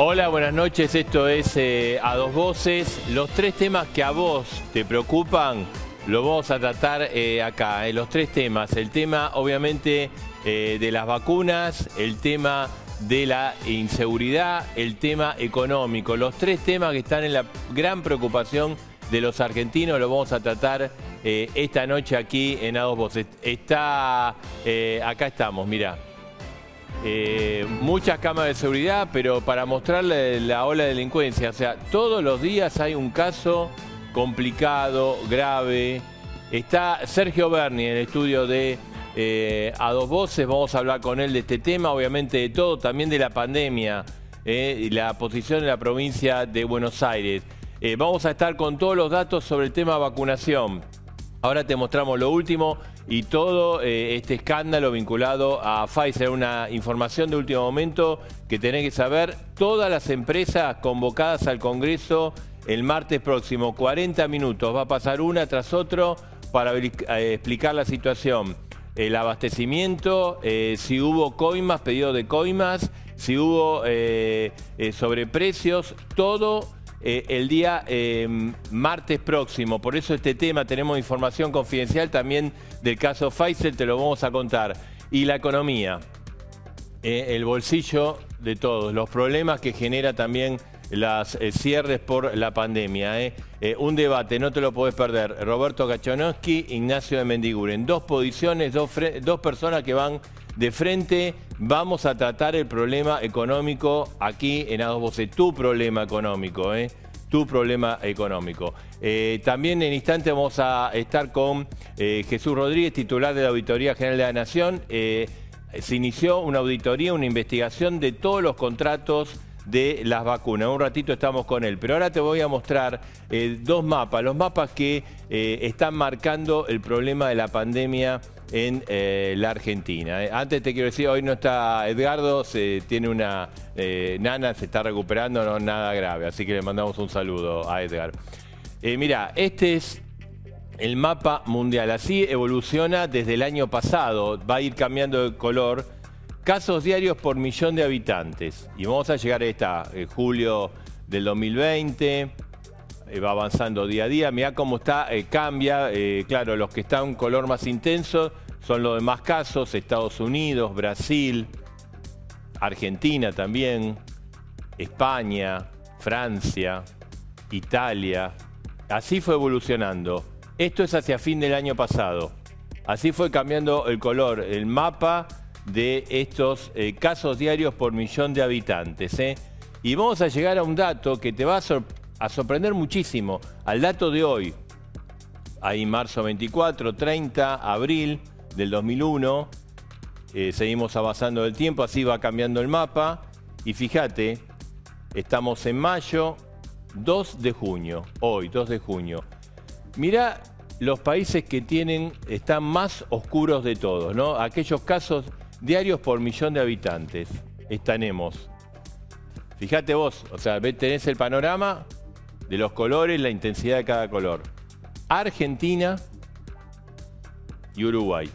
Hola, buenas noches. Esto es A Dos Voces. Los tres temas que a vos te preocupan, los vamos a tratar acá. Los tres temas. El tema, obviamente, de las vacunas, el tema de la inseguridad, el tema económico. Los tres temas que están en la gran preocupación de los argentinos, lo vamos a tratar esta noche aquí en A Dos Voces. Acá estamos, mirá. Muchas cámaras de seguridad, pero para mostrarle la ola de delincuencia. O sea, todos los días hay un caso complicado, grave. Está Sergio Berni en el estudio de A Dos Voces. Vamos a hablar con él de este tema, obviamente de todo, también de la pandemia y la posición de la provincia de Buenos Aires. Vamos a estar con todos los datos sobre el tema vacunación. Ahora te mostramos lo último y todo este escándalo vinculado a Pfizer. Una información de último momento que tenés que saber. Todas las empresas convocadas al Congreso el martes próximo, 40 minutos. Va a pasar una tras otro para explicar la situación. El abastecimiento, si hubo coimas, pedido de coimas, si hubo sobreprecios, todo el día martes próximo. Por eso este tema, tenemos información confidencial también del caso Pfizer, te lo vamos a contar. Y la economía, el bolsillo de todos, los problemas que genera también las cierres por la pandemia. Un debate, no te lo podés perder. Roberto Kachanowski, Ignacio de Mendiguren. Dos posiciones, dos personas que van de frente. Vamos a tratar el problema económico aquí en A Dos Voces. Tu problema económico, tu problema económico. También en instante vamos a estar con Jesús Rodríguez, titular de la Auditoría General de la Nación. Se inició una auditoría, una investigación de todos los contratos de las vacunas. Un ratito estamos con él, pero ahora te voy a mostrar dos mapas, los mapas que están marcando el problema de la pandemia en la Argentina. Antes te quiero decir, hoy no está Edgardo, tiene una nana, se está recuperando, no nada grave, así que le mandamos un saludo a Edgar. Mira, este es el mapa mundial, así evoluciona desde el año pasado, va a ir cambiando de color. Casos diarios por millón de habitantes. Y vamos a llegar a esta, julio del 2020, va avanzando día a día. Mirá cómo está, cambia. Claro, los que están en color más intenso son los demás casos. Estados Unidos, Brasil, Argentina también, España, Francia, Italia. Así fue evolucionando. Esto es hacia fin del año pasado. Así fue cambiando el color, el mapa de estos casos diarios por millón de habitantes. Y vamos a llegar a un dato que te va a sorprender muchísimo, al dato de hoy. Ahí marzo 24, 30, abril del 2001. Seguimos avanzando el tiempo, así va cambiando el mapa. Y fíjate, estamos en mayo, 2 de junio, hoy 2 de junio. Mirá los países que están más oscuros de todos, ¿no? Aquellos casos diarios por millón de habitantes. Tenemos. Fíjate vos, o sea, tenés el panorama de los colores, la intensidad de cada color. Argentina y Uruguay.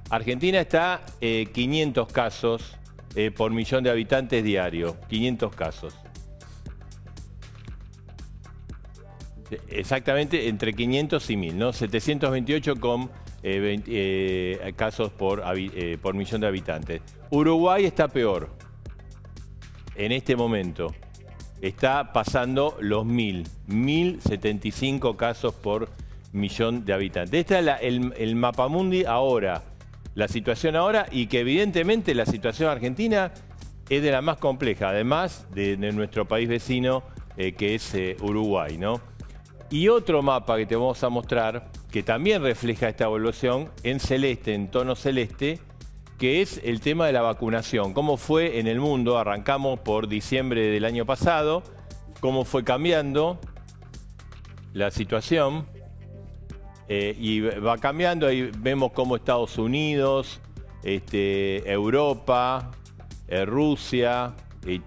Argentina está 500 casos por millón de habitantes diario. 500 casos. Exactamente entre 500 y 1000, ¿no? 728 con casos por millón de habitantes. Uruguay está peor. En este momento está pasando los 1075 casos por millón de habitantes. Este es el mapamundi ahora, la situación ahora, y que evidentemente la situación argentina es de la más compleja, además de nuestro país vecino que es Uruguay, ¿no? Y otro mapa que te vamos a mostrar, que también refleja esta evolución en celeste, en tono celeste, que es el tema de la vacunación. Cómo fue en el mundo, arrancamos por diciembre del año pasado, cómo fue cambiando la situación, y va cambiando, ahí vemos cómo Estados Unidos, Europa, Rusia,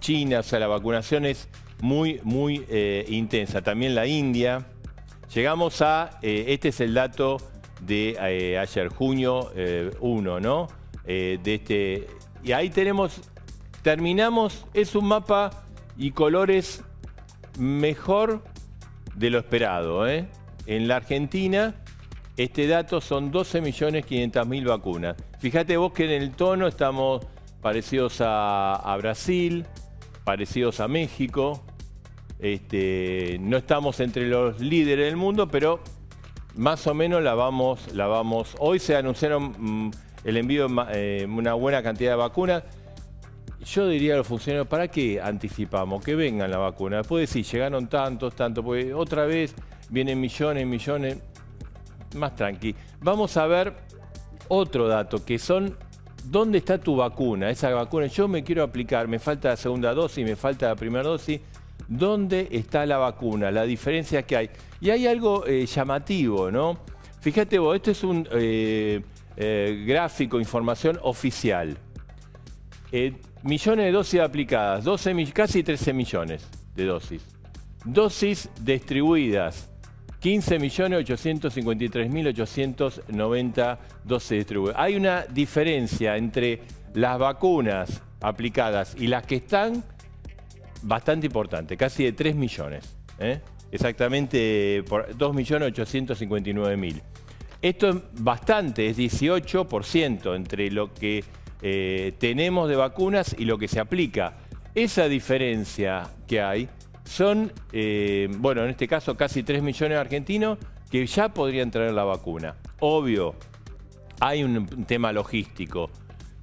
China, o sea, la vacunación es muy intensa. También la India. Llegamos a, este es el dato de ayer, junio 1, ¿no? Y ahí terminamos, es un mapa y colores mejor de lo esperado, ¿eh? En la Argentina, este dato son 12.500.000 vacunas. Fíjate vos que en el tono estamos parecidos a Brasil, parecidos a México. No estamos entre los líderes del mundo, pero más o menos la vamos. Hoy se anunciaron el envío de una buena cantidad de vacunas. Yo diría a los funcionarios, ¿para qué anticipamos? Que vengan la vacuna. Después decir, llegaron tantos, porque otra vez vienen millones, más tranqui. Vamos a ver otro dato, que son, ¿dónde está tu vacuna? Esa vacuna, yo me quiero aplicar, me falta la segunda dosis, me falta la primera dosis. ¿Dónde está la vacuna? La diferencia que hay. Y hay algo llamativo, ¿no? Fíjate vos, esto es un gráfico, información oficial. Millones de dosis aplicadas, casi 13 millones de dosis. Dosis distribuidas, 15.853.890 dosis distribuidas. Hay una diferencia entre las vacunas aplicadas y las que están bastante importante, casi de 3 millones. Exactamente por 2.859.000. Esto es bastante, es 18% entre lo que tenemos de vacunas y lo que se aplica. Esa diferencia que hay son, bueno, en este caso casi 3 millones de argentinos que ya podrían traer la vacuna. Obvio, hay un tema logístico,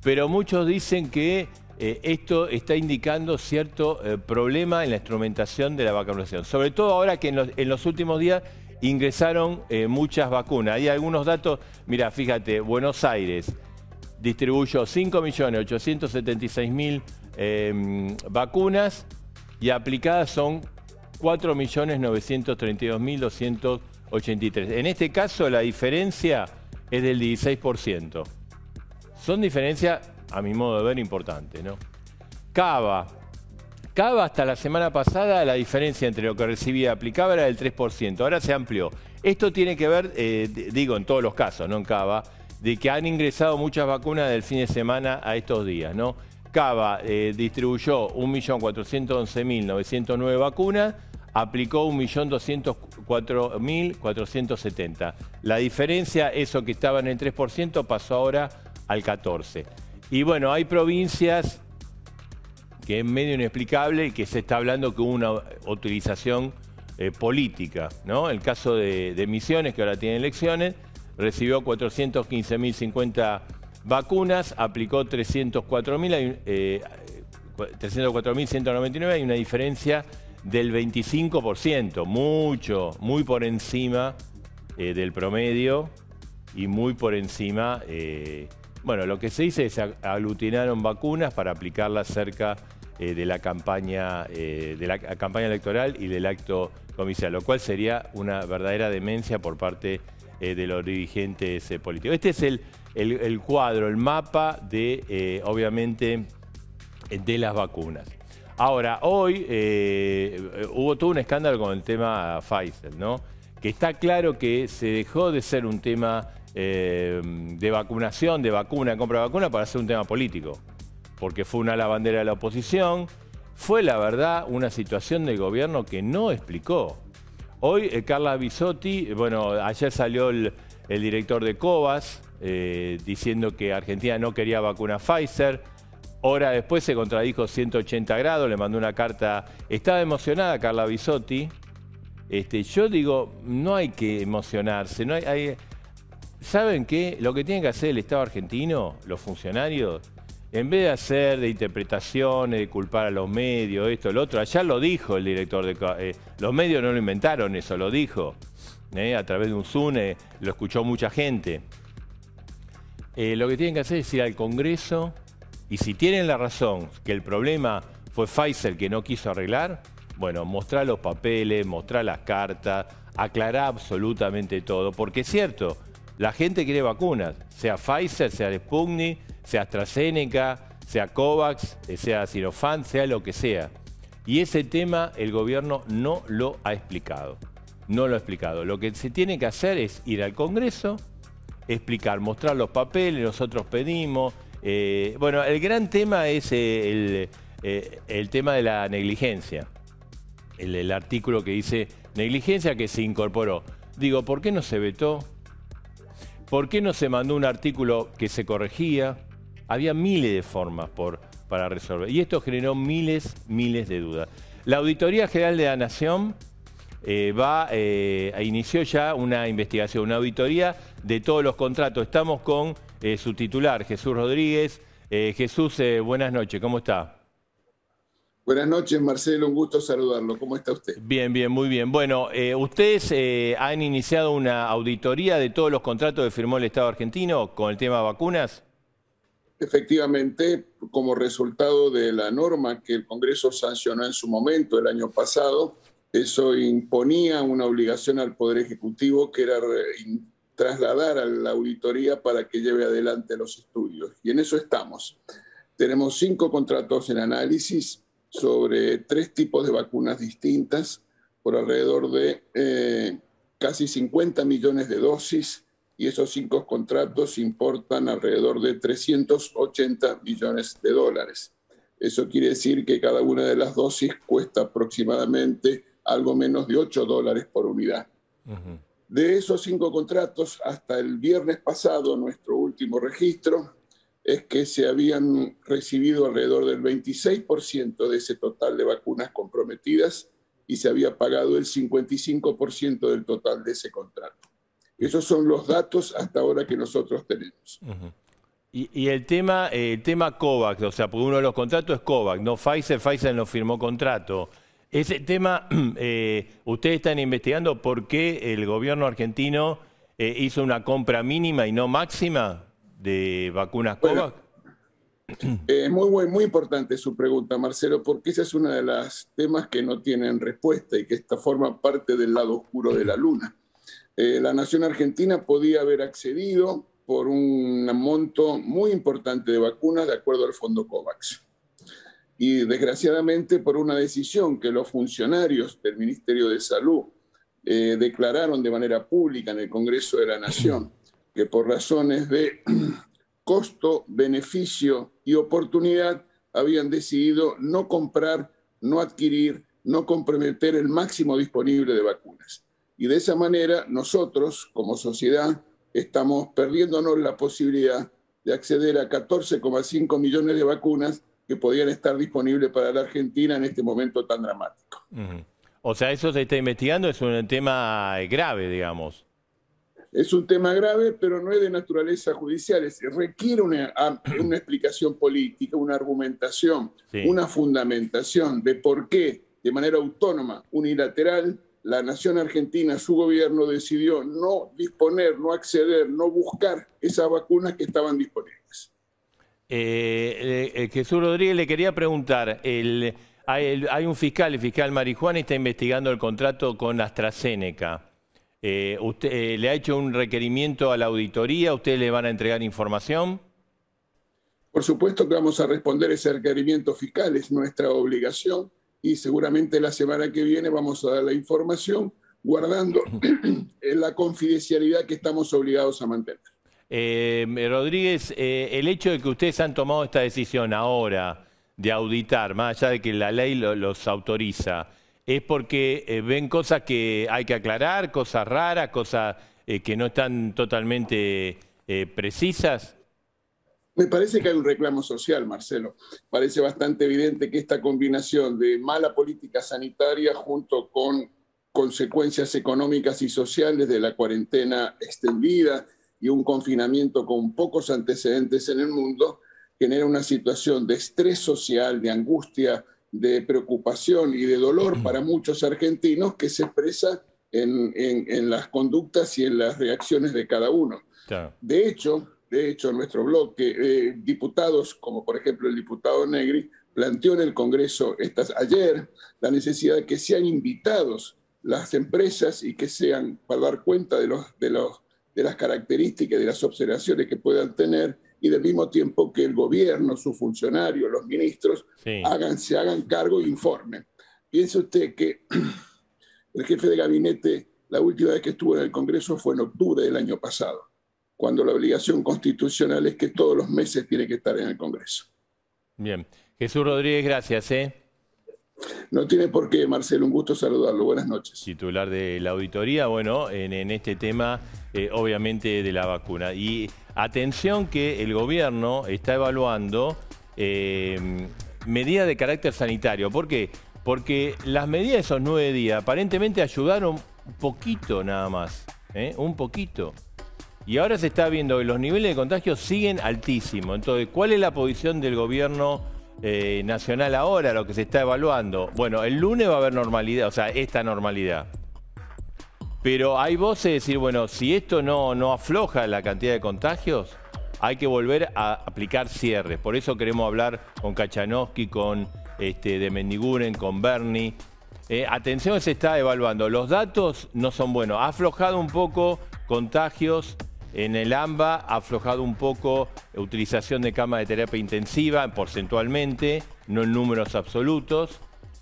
pero muchos dicen que esto está indicando cierto problema en la instrumentación de la vacunación. Sobre todo ahora que en los últimos días ingresaron muchas vacunas. Hay algunos datos, mira, fíjate, Buenos Aires distribuyó 5.876.000 vacunas y aplicadas son 4.932.283. En este caso la diferencia es del 16%. Son diferencias, a mi modo de ver, importantes, ¿no? Cava hasta la semana pasada la diferencia entre lo que recibía y aplicaba era del 3%. Ahora se amplió. Esto tiene que ver, digo en todos los casos, no en Cava, de que han ingresado muchas vacunas del fin de semana a estos días, ¿no? Cava distribuyó 1.411.909 vacunas, aplicó 1.204.470. La diferencia, eso que estaba en el 3%, pasó ahora al 14%. Y bueno, hay provincias que es medio inexplicable y que se está hablando que hubo una utilización política, ¿no? El caso de Misiones, que ahora tiene elecciones, recibió 415.050 vacunas, aplicó 304.199, hay una diferencia del 25%, muy por encima del promedio y muy por encima, bueno, lo que se dice es aglutinaron vacunas para aplicarlas cerca de la campaña electoral y del acto comercial, lo cual sería una verdadera demencia por parte de los dirigentes políticos. Este es el cuadro, el mapa de, obviamente, de las vacunas. Ahora, hoy hubo todo un escándalo con el tema Pfizer, ¿no? Que está claro que se dejó de ser un tema de vacunación, de compra de vacuna, para ser un tema político. Porque fue una lavandera de la oposición, fue la verdad una situación del gobierno que no explicó. Hoy Carla Bisotti, bueno, ayer salió el director de COVAX diciendo que Argentina no quería vacuna Pfizer. Hora después se contradijo 180 grados, le mandó una carta. Estaba emocionada Carla Bisotti. Yo digo, no hay que emocionarse. ¿Saben qué? Lo que tiene que hacer el Estado argentino, los funcionarios, en vez de hacer de interpretaciones, de culpar a los medios, esto, lo otro, ayer lo dijo el director de... los medios no lo inventaron, eso lo dijo. A través de un Zoom, lo escuchó mucha gente. Lo que tienen que hacer es ir al Congreso y si tienen la razón que el problema fue Pfizer que no quiso arreglar, bueno, mostrar los papeles, mostrar las cartas, aclarar absolutamente todo. Porque es cierto, la gente quiere vacunas, sea Pfizer, sea Sputnik, sea AstraZeneca, sea COVAX, sea Sinopharm, sea lo que sea. Y ese tema el gobierno no lo ha explicado. No lo ha explicado. Lo que se tiene que hacer es ir al Congreso, explicar, mostrar los papeles, nosotros pedimos. Bueno, el gran tema es el tema de la negligencia. El artículo que dice negligencia que se incorporó. Digo, ¿por qué no se vetó? ¿Por qué no se mandó un artículo que se corregía? Había miles de formas para resolver. Y esto generó miles de dudas. La Auditoría General de la Nación inició ya una investigación, una auditoría de todos los contratos. Estamos con su titular, Jesús Rodríguez. Jesús, buenas noches, ¿cómo está? Buenas noches, Marcelo, un gusto saludarlo. ¿Cómo está usted? Bien, bien, muy bien. Bueno, ustedes han iniciado una auditoría de todos los contratos que firmó el Estado argentino con el tema vacunas. Efectivamente, como resultado de la norma que el Congreso sancionó en su momento el año pasado, eso imponía una obligación al Poder Ejecutivo que era trasladar a la auditoría para que lleve adelante los estudios. Y en eso estamos. Tenemos 5 contratos en análisis sobre 3 tipos de vacunas distintas, por alrededor de casi 50 millones de dosis, y esos 5 contratos importan alrededor de 380 millones de dólares. Eso quiere decir que cada una de las dosis cuesta aproximadamente algo menos de $8 por unidad. De esos 5 contratos, hasta el viernes pasado, nuestro último registro, es que se habían recibido alrededor del 26% de ese total de vacunas comprometidas y se había pagado el 55% del total de ese contrato. Esos son los datos hasta ahora que nosotros tenemos. Y el tema COVAX, o sea, porque uno de los contratos es COVAX, no Pfizer. Pfizer no firmó contrato. Ese tema, ustedes están investigando por qué el gobierno argentino hizo una compra mínima y no máxima de vacunas COVAX. Muy importante su pregunta, Marcelo, porque ese es uno de los temas que no tienen respuesta y que forma parte del lado oscuro de la luna. La nación argentina podía haber accedido por un monto muy importante de vacunas de acuerdo al fondo COVAX. Y desgraciadamente por una decisión que los funcionarios del Ministerio de Salud declararon de manera pública en el Congreso de la Nación, que por razones de costo, beneficio y oportunidad habían decidido no comprar, no adquirir, no comprometer el máximo disponible de vacunas. Y de esa manera nosotros, como sociedad, estamos perdiéndonos la posibilidad de acceder a 14,5 millones de vacunas que podían estar disponibles para la Argentina en este momento tan dramático. O sea, eso se está investigando, es un tema grave, digamos. Es un tema grave, pero no es de naturaleza judicial. Requiere una explicación política, una argumentación, una fundamentación de por qué, de manera autónoma, unilateral, la nación argentina, su gobierno, decidió no disponer, no acceder, no buscar esas vacunas que estaban disponibles. Jesús Rodríguez, le quería preguntar, hay un fiscal, el fiscal Marijuán, está investigando el contrato con AstraZeneca. ¿Usted le ha hecho un requerimiento a la auditoría? ¿Ustedes le van a entregar información? Por supuesto que vamos a responder ese requerimiento fiscal, es nuestra obligación, y seguramente la semana que viene vamos a dar la información guardando la confidencialidad que estamos obligados a mantener. Rodríguez, el hecho de que ustedes han tomado esta decisión ahora de auditar, más allá de que la ley los autoriza, ¿es porque ven cosas que hay que aclarar, cosas raras, cosas que no están totalmente precisas? Me parece que hay un reclamo social, Marcelo. Parece bastante evidente que esta combinación de mala política sanitaria junto con consecuencias económicas y sociales de la cuarentena extendida y un confinamiento con pocos antecedentes en el mundo genera una situación de estrés social, de angustia, de preocupación y de dolor para muchos argentinos que se expresa en las conductas y en las reacciones de cada uno. Claro. De hecho, nuestro bloque, diputados, como por ejemplo el diputado Negri, planteó en el Congreso ayer la necesidad de que sean invitados las empresas y que sean para dar cuenta de las características, de las observaciones que puedan tener, y del mismo tiempo que el gobierno, sus funcionarios, los ministros, se hagan cargo e informen. Piense usted que el jefe de gabinete, la última vez que estuvo en el Congreso fue en octubre del año pasado, cuando la obligación constitucional es que todos los meses tiene que estar en el Congreso. Bien. Jesús Rodríguez, gracias. No tiene por qué, Marcelo, un gusto saludarlo. Buenas noches. Titular de la auditoría, bueno, en este tema, obviamente, de la vacuna. Y atención que el gobierno está evaluando medidas de carácter sanitario. ¿Por qué? Porque las medidas de esos 9 días aparentemente ayudaron un poquito nada más, un poquito. Y ahora se está viendo que los niveles de contagio siguen altísimos. Entonces, ¿cuál es la posición del gobierno nacional ahora, lo que se está evaluando? Bueno, el lunes va a haber normalidad, o sea, esta normalidad. Pero hay voces de decir, bueno, si esto no afloja la cantidad de contagios, hay que volver a aplicar cierres. Por eso queremos hablar con Kachanowski, con de Mendiguren, con Bernie. Atención, se está evaluando. Los datos no son buenos. Ha aflojado un poco contagios en el AMBA, ha aflojado un poco utilización de cama de terapia intensiva, porcentualmente, no en números absolutos.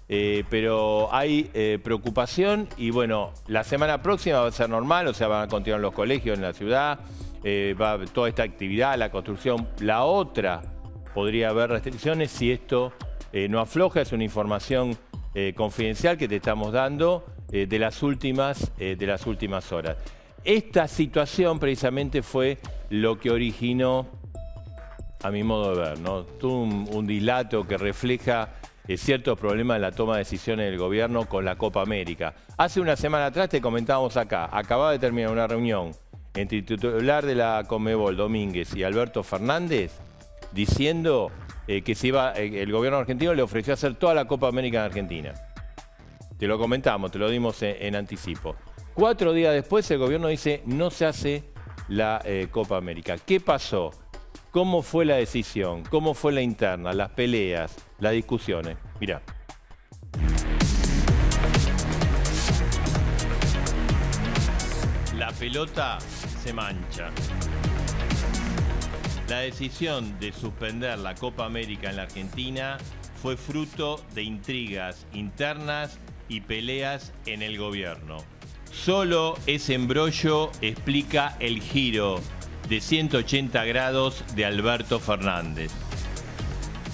Pero hay preocupación y bueno, la semana próxima va a ser normal, o sea, van a continuar los colegios en la ciudad, va toda esta actividad, la construcción. La otra, podría haber restricciones si esto no afloja. Es una información confidencial que te estamos dando de las últimas horas. Esta situación precisamente fue lo que originó, a mi modo de ver, ¿no? Tuvo un dilato que refleja ciertos problemas en la toma de decisiones del gobierno con la Copa América. Hace una semana atrás te comentábamos acá, acababa de terminar una reunión entre el titular de la Conmebol, Domínguez, y Alberto Fernández, diciendo que el gobierno argentino le ofreció hacer toda la Copa América en Argentina. Te lo comentamos, te lo dimos en anticipo. 4 días después el gobierno dice no se hace la Copa América. ¿Qué pasó? ¿Cómo fue la decisión? ¿Cómo fue la interna? Las peleas, las discusiones. Mirá. La pelota se mancha. La decisión de suspender la Copa América en la Argentina fue fruto de intrigas internas y peleas en el gobierno. Solo ese embrollo explica el giro de 180 grados de Alberto Fernández.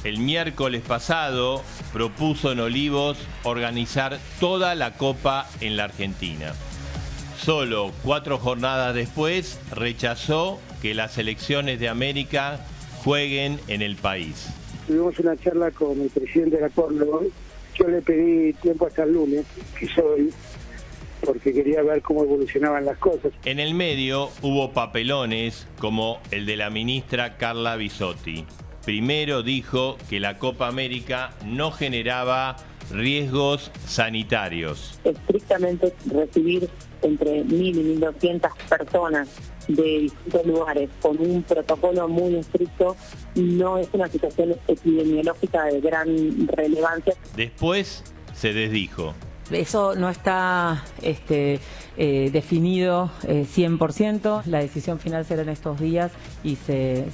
El miércoles pasado propuso en Olivos organizar toda la Copa en la Argentina. Solo 4 jornadas después rechazó que las selecciones de América jueguen en el país. Tuvimos una charla con el presidente de la Conmebol. Yo le pedí tiempo hasta el lunes, que es hoy, porque quería ver cómo evolucionaban las cosas. En el medio hubo papelones como el de la ministra Carla Bisotti. Primero dijo que la Copa América no generaba riesgos sanitarios. Estrictamente recibir entre 1.000 y 1.200 personas de distintos lugares con un protocolo muy estricto no es una situación epidemiológica de gran relevancia. Después se desdijo. Eso no está definido 100%. La decisión final será en estos días y se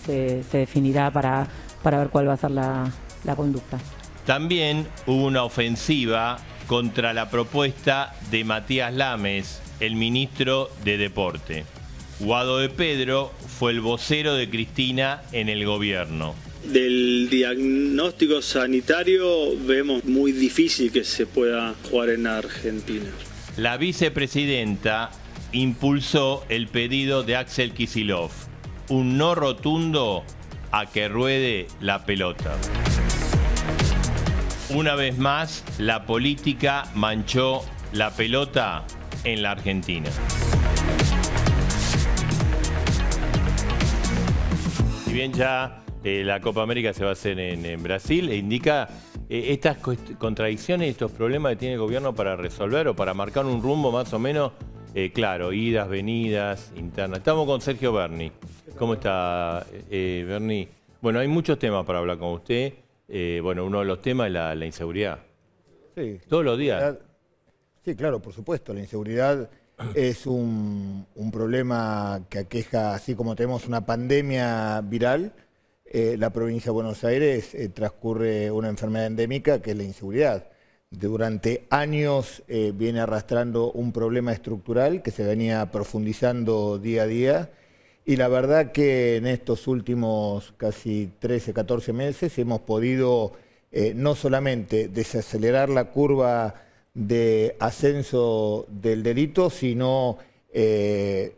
definirá para ver cuál va a ser la conducta. También hubo una ofensiva contra la propuesta de Matías Lames, el ministro de Deporte. Guado de Pedro fue el vocero de Cristina en el gobierno. Del diagnóstico sanitario vemos muy difícil que se pueda jugar en Argentina. La vicepresidenta impulsó el pedido de Axel Kicillof, un no rotundo a que ruede la pelota. Una vez más, la política manchó la pelota en la Argentina. Si bien ya la Copa América se va a hacer en Brasil, indica estas contradicciones y estos problemas que tiene el gobierno para resolver o para marcar un rumbo más o menos claro, idas, venidas, internas. Estamos con Sergio Berni. ¿Cómo está, Berni? Bueno, hay muchos temas para hablar con usted. Bueno, uno de los temas es la inseguridad. Sí. Todos los días. Sí, claro, por supuesto. La inseguridad es un problema que aqueja, así como tenemos una pandemia viral, la provincia de Buenos Aires transcurre una enfermedad endémica que es la inseguridad. Durante años viene arrastrando un problema estructural que se venía profundizando día a día. Y la verdad que en estos últimos casi 13, 14 meses hemos podido no solamente desacelerar la curva de ascenso del delito, sino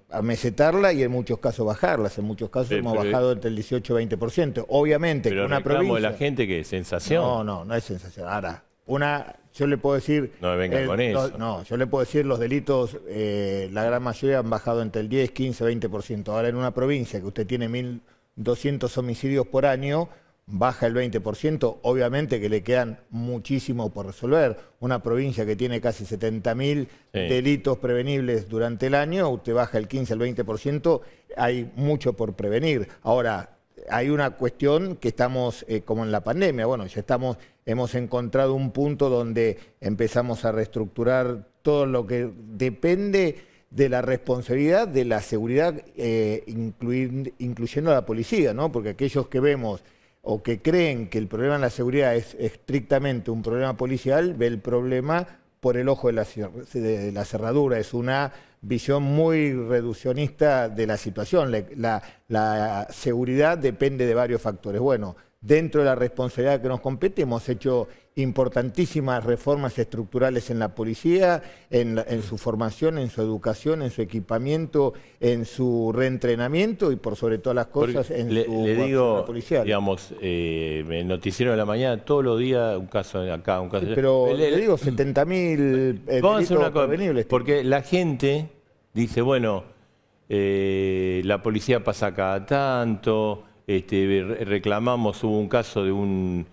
amesetarla y en muchos casos bajarlas. En muchos casos hemos bajado entre el 18 y 20%. Obviamente, pero una provincia... de la gente que es sensación. No es sensación. Ahora, yo le puedo decir... No me venga con eso. No, yo le puedo decir los delitos, la gran mayoría han bajado entre el 10, 15, 20%. Ahora, en una provincia que usted tiene 1.200 homicidios por año, baja el 20%, obviamente que le quedan muchísimo por resolver. Una provincia que tiene casi 70.000 delitos prevenibles durante el año, usted baja el 15 al 20%, hay mucho por prevenir. Ahora, hay una cuestión que estamos como en la pandemia, bueno, ya hemos encontrado un punto donde empezamos a reestructurar todo lo que depende de la responsabilidad de la seguridad, incluyendo a la policía, ¿no? Porque aquellos que vemos o que creen que el problema en la seguridad es estrictamente un problema policial, ve el problema por el ojo de la cerradura. Es una visión muy reduccionista de la situación. La seguridad depende de varios factores. Bueno, dentro de la responsabilidad que nos compete, hemos hecho importantísimas reformas estructurales en la policía, en su formación, en su educación, en su equipamiento, en su reentrenamiento y por sobre todas las cosas en su digo, policial. Digamos, el noticiero de la mañana, todos los días un caso acá, un caso allá. Pero le digo, 70.000 vamos a hacer una cosa, prevenibles. porque la gente dice, bueno, la policía pasa cada tanto, reclamamos, hubo un caso de un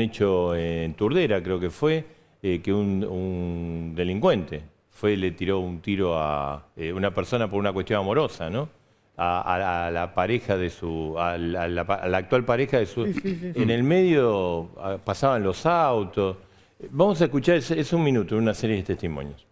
hecho en Turdera, creo que fue, que un delincuente le tiró un tiro a una persona por una cuestión amorosa, ¿no? A la pareja de a la actual pareja de su... Sí. En el medio pasaban los autos. Vamos a escuchar, es un minuto, una serie de testimonios.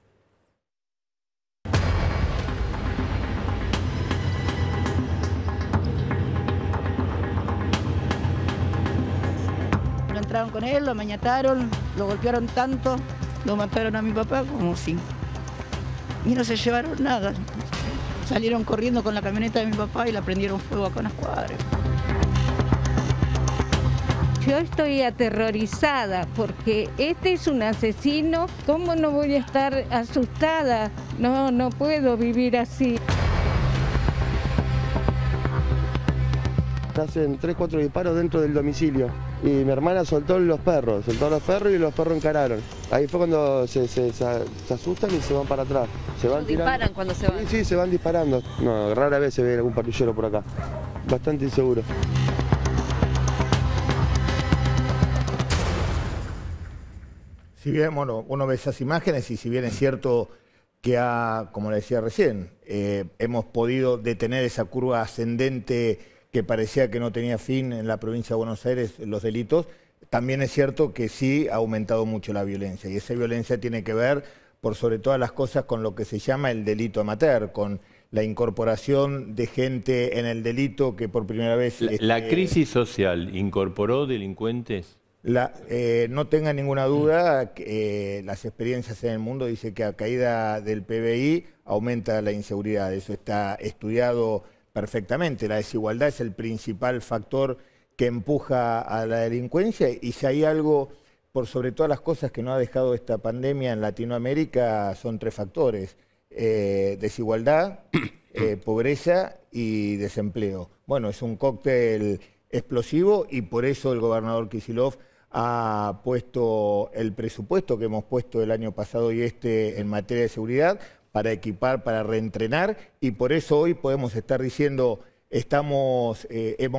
Entraron con él, lo amañataron, lo golpearon tanto, lo mataron a mi papá como si... Y no se llevaron nada. Salieron corriendo con la camioneta de mi papá y la prendieron fuego acá en las cuadras. Yo estoy aterrorizada porque este es un asesino. ¿Cómo no voy a estar asustada? No puedo vivir así. Hacen 3 o 4 disparos dentro del domicilio y mi hermana soltó los perros y los perros encararon. Ahí fue cuando se asustan y se van para atrás. ¿Disparan cuando se van? Sí, se van disparando. No, rara vez se ve algún patrullero por acá. Bastante inseguro. Si bien, bueno, uno ve esas imágenes y si bien es cierto que como le decía recién, hemos podido detener esa curva ascendente que parecía que no tenía fin en la provincia de Buenos Aires, los delitos, también es cierto que sí ha aumentado mucho la violencia. Y esa violencia tiene que ver, por sobre todas las cosas, con lo que se llama el delito amateur, con la incorporación de gente en el delito que por primera vez... ¿La crisis social incorporó delincuentes? No tenga ninguna duda, las experiencias en el mundo dicen que a caída del PBI aumenta la inseguridad. Eso está estudiado perfectamente. La desigualdad es el principal factor que empuja a la delincuencia y si hay algo, por sobre todas las cosas, que no ha dejado esta pandemia en Latinoamérica, son 3 factores. Desigualdad, pobreza y desempleo. Bueno, es un cóctel explosivo y por eso el gobernador Kicillof ha puesto el presupuesto que hemos puesto el año pasado y en materia de seguridad para equipar, para reentrenar, y por eso hoy podemos estar diciendo, hemos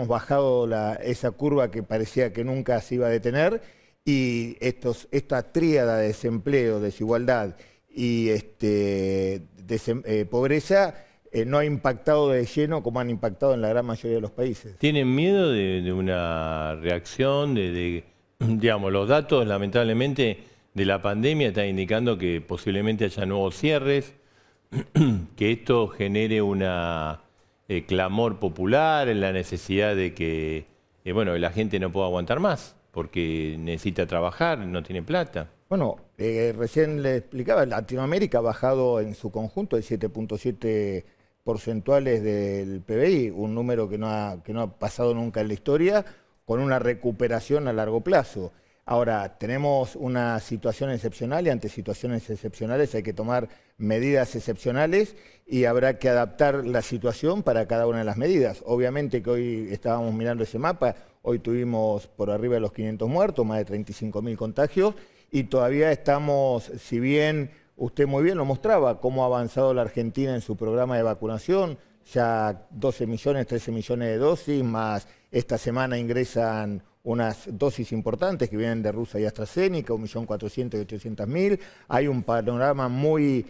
bajado esa curva que parecía que nunca se iba a detener, y esta tríada de desempleo, desigualdad y pobreza no ha impactado de lleno como han impactado en la gran mayoría de los países. ¿Tienen miedo de una reacción? Digamos, los datos, lamentablemente, de la pandemia están indicando que posiblemente haya nuevos cierres, que esto genere una clamor popular en la necesidad de que la gente no pueda aguantar más porque necesita trabajar, no tiene plata. Bueno, recién le explicaba, Latinoamérica ha bajado en su conjunto de 7.7 porcentuales del PBI, un número que no ha pasado nunca en la historia, con una recuperación a largo plazo. Ahora, tenemos una situación excepcional y ante situaciones excepcionales hay que tomar medidas excepcionales y habrá que adaptar la situación para cada una de las medidas. Obviamente que hoy estábamos mirando ese mapa, hoy tuvimos por arriba de los 500 muertos, más de 35.000 contagios y todavía estamos, si bien usted muy bien lo mostraba, cómo ha avanzado la Argentina en su programa de vacunación, ya 12 millones, 13 millones de dosis, más esta semana ingresan unas dosis importantes que vienen de Rusia y AstraZeneca, 1.400.000 y 800.000. Hay un panorama muy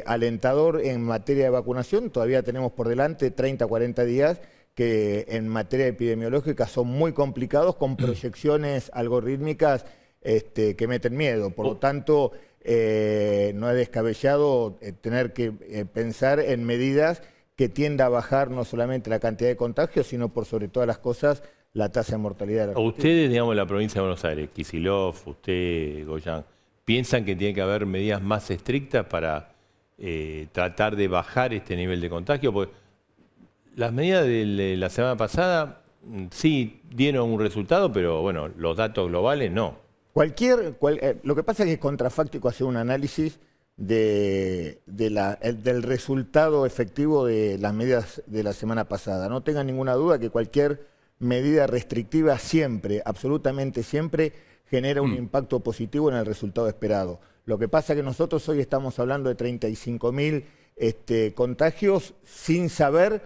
alentador en materia de vacunación. Todavía tenemos por delante 30, 40 días que en materia epidemiológica son muy complicados, con proyecciones algorítmicas que meten miedo. Por lo tanto, no es descabellado tener que pensar en medidas que tienda a bajar no solamente la cantidad de contagios, sino por sobre todas las cosas la tasa de mortalidad de la Argentina. Ustedes, digamos, la provincia de Buenos Aires, Kicillof, usted, Goyán, ¿piensan que tiene que haber medidas más estrictas para tratar de bajar este nivel de contagio? Porque las medidas de la semana pasada sí dieron un resultado, pero bueno, los datos globales no. Lo que pasa es que es contrafáctico hacer un análisis del resultado efectivo de las medidas de la semana pasada. No tengan ninguna duda que cualquier medida restrictiva siempre, absolutamente siempre, genera un impacto positivo en el resultado esperado. Lo que pasa es que nosotros hoy estamos hablando de 35.000 contagios sin saber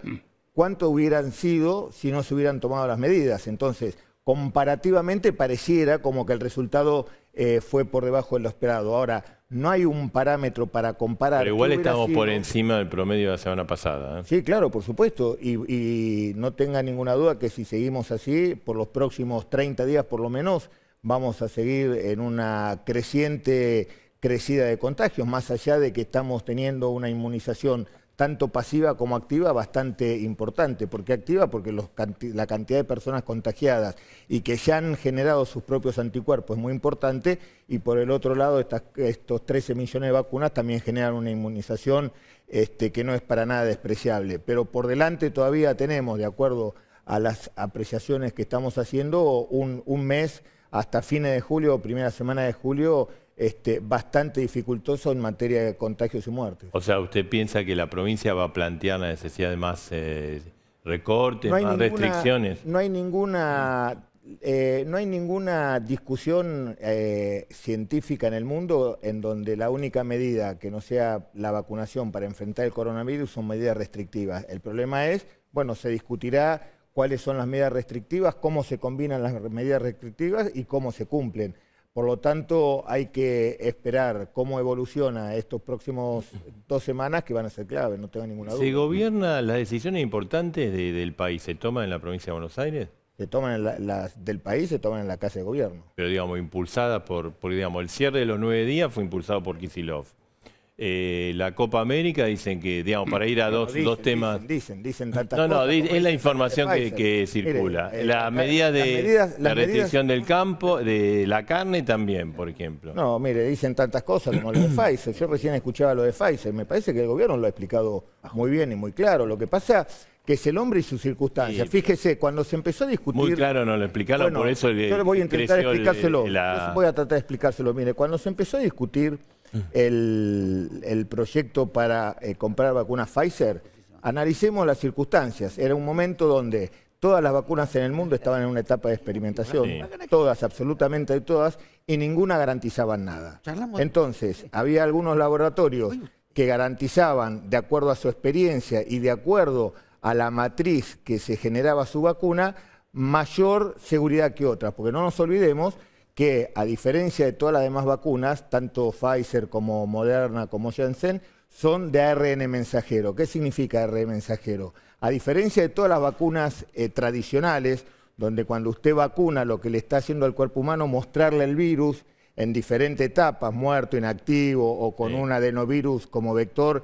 cuánto hubieran sido si no se hubieran tomado las medidas. Entonces, comparativamente pareciera como que el resultado fue por debajo de lo esperado. Ahora, no hay un parámetro para comparar. Pero igual estamos por encima del promedio de la semana pasada. Sí, claro, por supuesto. Y no tenga ninguna duda que si seguimos así, por los próximos 30 días por lo menos, vamos a seguir en una crecida de contagios, más allá de que estamos teniendo una inmunización tanto pasiva como activa bastante importante. ¿Por qué activa? Porque la cantidad de personas contagiadas y que ya han generado sus propios anticuerpos es muy importante, y por el otro lado estos 13 millones de vacunas también generan una inmunización que no es para nada despreciable. Pero por delante todavía tenemos, de acuerdo a las apreciaciones que estamos haciendo, un mes hasta fines de julio, primera semana de julio, bastante dificultoso en materia de contagios y muertes. O sea, ¿usted piensa que la provincia va a plantear la necesidad de más recortes, más restricciones? No hay ninguna discusión científica en el mundo en donde la única medida que no sea la vacunación para enfrentar el coronavirus son medidas restrictivas. El problema es, bueno, se discutirá cuáles son las medidas restrictivas, cómo se combinan las medidas restrictivas y cómo se cumplen. Por lo tanto, hay que esperar cómo evoluciona estos próximos 2 semanas, que van a ser clave, no tengo ninguna duda. ¿Se gobierna las decisiones importantes del país? ¿Se toman en la provincia de Buenos Aires? Se toman las del país, se toman en la Casa de Gobierno. Pero, digamos, impulsadas porque, digamos, el cierre de los 9 días fue impulsado por Kicillof. La Copa América dicen que, digamos, para ir a dos temas... Dicen tantas cosas. No, es la información que circula. Mire, la medida de la restricción del campo, de la carne también, por ejemplo. No, mire, dicen tantas cosas como lo de Pfizer. Yo recién escuchaba lo de Pfizer. Me parece que el gobierno lo ha explicado muy bien y muy claro. Lo que pasa que es el hombre y sus circunstancias. Sí, fíjese, cuando se empezó a discutir... Muy claro no lo explicaron, por eso yo le voy a intentar explicárselo. Voy a tratar de explicárselo. Mire, cuando se empezó a discutir el proyecto para comprar vacunas Pfizer, analicemos las circunstancias. Era un momento donde todas las vacunas en el mundo estaban en una etapa de experimentación, todas, absolutamente todas, y ninguna garantizaban nada. Entonces, había algunos laboratorios que garantizaban, de acuerdo a su experiencia y de acuerdo a la matriz que se generaba su vacuna, mayor seguridad que otras, porque no nos olvidemos que, a diferencia de todas las demás vacunas, tanto Pfizer como Moderna como Janssen, son de ARN mensajero. ¿Qué significa ARN mensajero? A diferencia de todas las vacunas tradicionales, donde cuando usted vacuna lo que le está haciendo al cuerpo humano, mostrarle el virus en diferentes etapas, muerto, inactivo o con un adenovirus como vector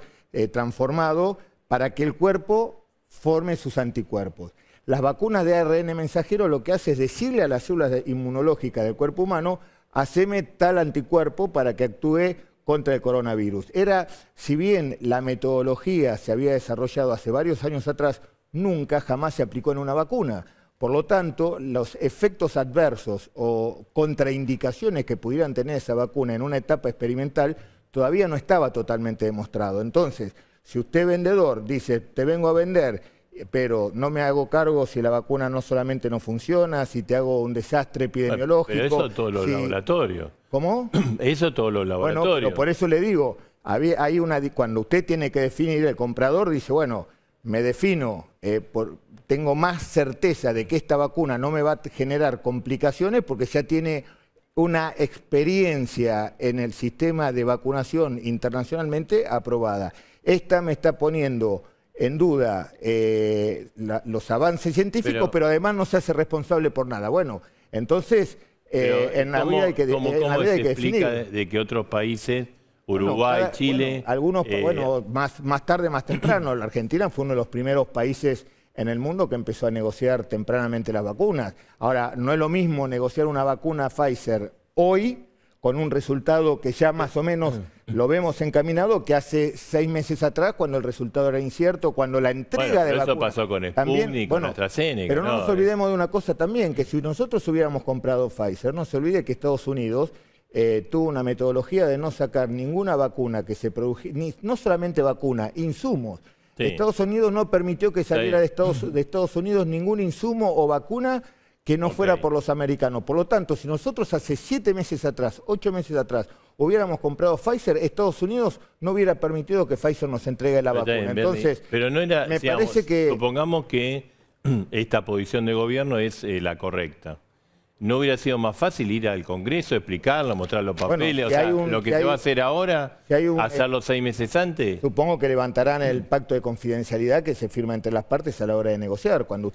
transformado, para que el cuerpo forme sus anticuerpos. Las vacunas de ARN mensajero lo que hace es decirle a las células inmunológicas del cuerpo humano, haceme tal anticuerpo para que actúe contra el coronavirus. Si bien la metodología se había desarrollado hace varios años atrás, nunca jamás se aplicó en una vacuna, Por lo tanto, los efectos adversos o contraindicaciones que pudieran tener esa vacuna en una etapa experimental todavía no estaba totalmente demostrado. Entonces, si usted vendedor dice, te vengo a vender, pero no me hago cargo si la vacuna no solamente no funciona, si te hago un desastre epidemiológico... Pero eso todos los laboratorios. ¿Cómo? Eso todos los laboratorios. Bueno, pero por eso le digo, cuando usted tiene que definir el comprador, dice, bueno, me defino, tengo más certeza de que esta vacuna no me va a generar complicaciones porque ya tiene una experiencia en el sistema de vacunación internacionalmente aprobada. Esta me está poniendo en duda los avances científicos, pero además no se hace responsable por nada. Bueno, entonces, en la vida hay que definir. ¿Cómo se explica de que otros países, Uruguay, Chile... algunos, más tarde, más temprano, la Argentina fue uno de los primeros países en el mundo que empezó a negociar tempranamente las vacunas. Ahora, no es lo mismo negociar una vacuna Pfizer hoy, con un resultado que ya más o menos lo vemos encaminado, que hace 6 meses atrás, cuando el resultado era incierto, cuando la entrega de vacunas... Eso pasó con Sputnik, con AstraZeneca. Pero no nos olvidemos de una cosa también, que si nosotros hubiéramos comprado Pfizer, no se olvide que Estados Unidos tuvo una metodología de no sacar ninguna vacuna que se produjera, no solamente vacuna, insumos. Sí. Estados Unidos no permitió que saliera de Estados Unidos ningún insumo o vacuna que no fuera por los americanos. Por lo tanto, si nosotros hace 7 meses atrás, 8 meses atrás, hubiéramos comprado Pfizer, Estados Unidos no hubiera permitido que Pfizer nos entregue la vacuna. Entonces, pero no era, me parece que... Supongamos que esta posición de gobierno es la correcta. ¿No hubiera sido más fácil ir al Congreso, explicarlo, mostrar los papeles? Bueno, lo que se va a hacer ahora, hacerlo 6 meses antes. Supongo que levantarán el pacto de confidencialidad que se firma entre las partes a la hora de negociar. Cuando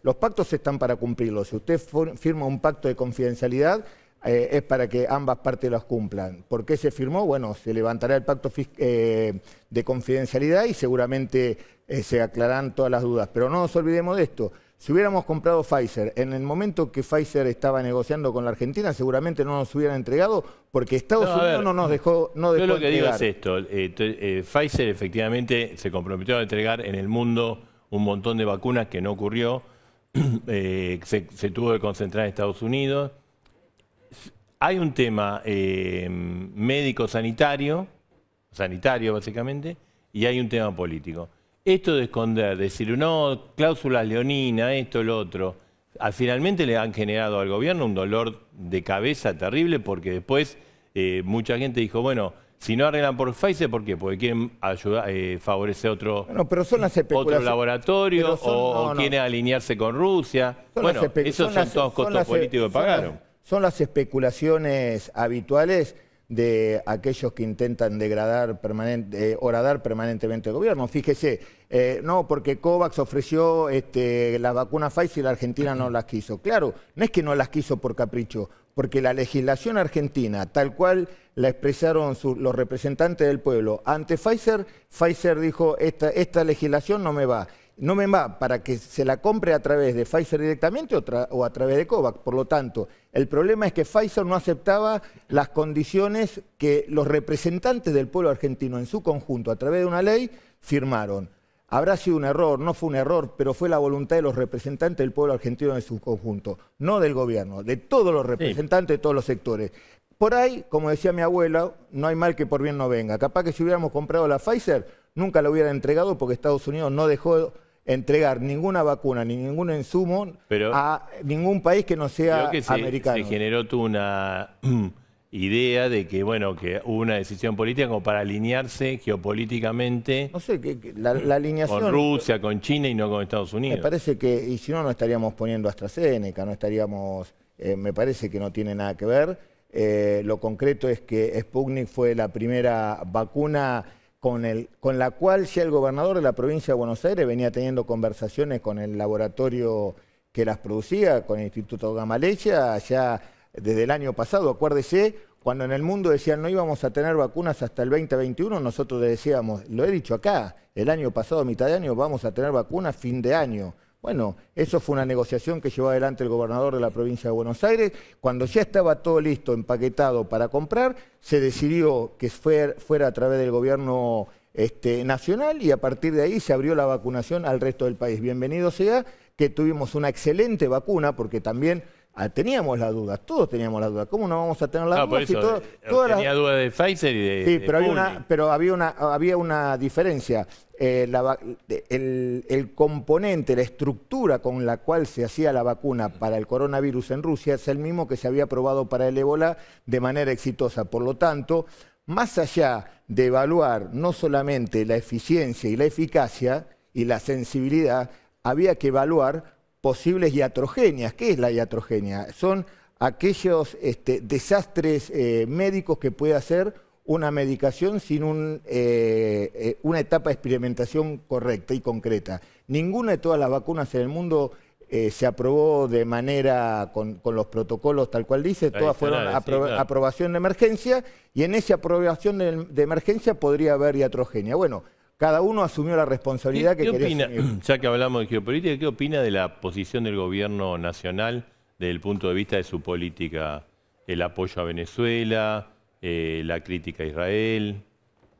los pactos están para cumplirlos. Si usted firma un pacto de confidencialidad, es para que ambas partes los cumplan. ¿Por qué se firmó? Bueno, se levantará el pacto de confidencialidad y seguramente se aclararán todas las dudas. Pero no nos olvidemos de esto. Si hubiéramos comprado Pfizer, en el momento que Pfizer estaba negociando con la Argentina, seguramente no nos hubieran entregado porque Estados Unidos no nos dejó yo lo que digo es esto, Pfizer efectivamente se comprometió a entregar en el mundo un montón de vacunas que no ocurrió, se tuvo que concentrar en Estados Unidos. Hay un tema médico-sanitario básicamente, y hay un tema político. Esto de esconder, decir, no, cláusulas leoninas, esto, lo otro, finalmente le han generado al gobierno un dolor de cabeza terrible porque después mucha gente dijo, bueno, si no arreglan por Pfizer, ¿por qué? Porque quieren favorecer otro laboratorio o quieren alinearse con Rusia. Bueno, esos son todos costos políticos que pagaron. Son las especulaciones habituales de aquellos que intentan horadar permanentemente el gobierno. Fíjese, no, porque COVAX ofreció la vacuna Pfizer y la Argentina no las quiso. Claro, no es que no las quiso por capricho, porque la legislación argentina, tal cual la expresaron los representantes del pueblo ante Pfizer, Pfizer dijo, esta legislación no me va. No me va para que se la compre a través de Pfizer directamente o a través de COVAX. Por lo tanto, el problema es que Pfizer no aceptaba las condiciones que los representantes del pueblo argentino en su conjunto, a través de una ley, firmaron. Habrá sido un error, no fue un error, pero fue la voluntad de los representantes del pueblo argentino en su conjunto, no del gobierno, de todos los representantes de todos los sectores. Por ahí, como decía mi abuela, no hay mal que por bien no venga. Capaz que si hubiéramos comprado la Pfizer, nunca la hubiera entregado porque Estados Unidos no dejó entregar ninguna vacuna ni ningún insumo a ningún país que no sea americano. Se generó una idea de que, bueno, que hubo una decisión política como para alinearse geopolíticamente la alineación, con Rusia, con China y no con Estados Unidos. Me parece que, y si no, no estaríamos poniendo AstraZeneca, no estaríamos, me parece que no tiene nada que ver. Lo concreto es que Sputnik fue la primera vacuna con la cual ya el gobernador de la provincia de Buenos Aires venía teniendo conversaciones con el laboratorio que las producía, con el Instituto Gamaleya, ya desde el año pasado. Acuérdese, cuando en el mundo decían no íbamos a tener vacunas hasta el 2021, nosotros le decíamos, lo he dicho acá, el año pasado, a mitad de año, vamos a tener vacunas fin de año. Bueno, eso fue una negociación que llevó adelante el gobernador de la provincia de Buenos Aires. Cuando ya estaba todo listo, empaquetado para comprar, se decidió que fuera a través del gobierno nacional, y a partir de ahí se abrió la vacunación al resto del país. Bienvenido sea que tuvimos una excelente vacuna, porque también teníamos las dudas, todos teníamos las dudas. ¿Cómo no vamos a tener las dudas? Por eso, tenía dudas de Pfizer y de Sí, pero, Sputnik. había una diferencia. El componente, la estructura con la cual se hacía la vacuna para el coronavirus en Rusia es el mismo que se había probado para el ébola de manera exitosa. Por lo tanto, más allá de evaluar no solamente la eficiencia y la eficacia y la sensibilidad, había que evaluar posibles iatrogenias. ¿Qué es la iatrogenia? Son aquellos desastres médicos que puede hacer una medicación sin una etapa de experimentación correcta y concreta. Ninguna de todas las vacunas en el mundo se aprobó de manera con los protocolos tal cual dice, todas fueron aprobación de emergencia, y en esa aprobación de emergencia podría haber iatrogenia. Bueno, cada uno asumió la responsabilidad que quería asumir. Ya que hablamos de geopolítica, ¿qué opina de la posición del gobierno nacional desde el punto de vista de su política? El apoyo a Venezuela, la crítica a Israel.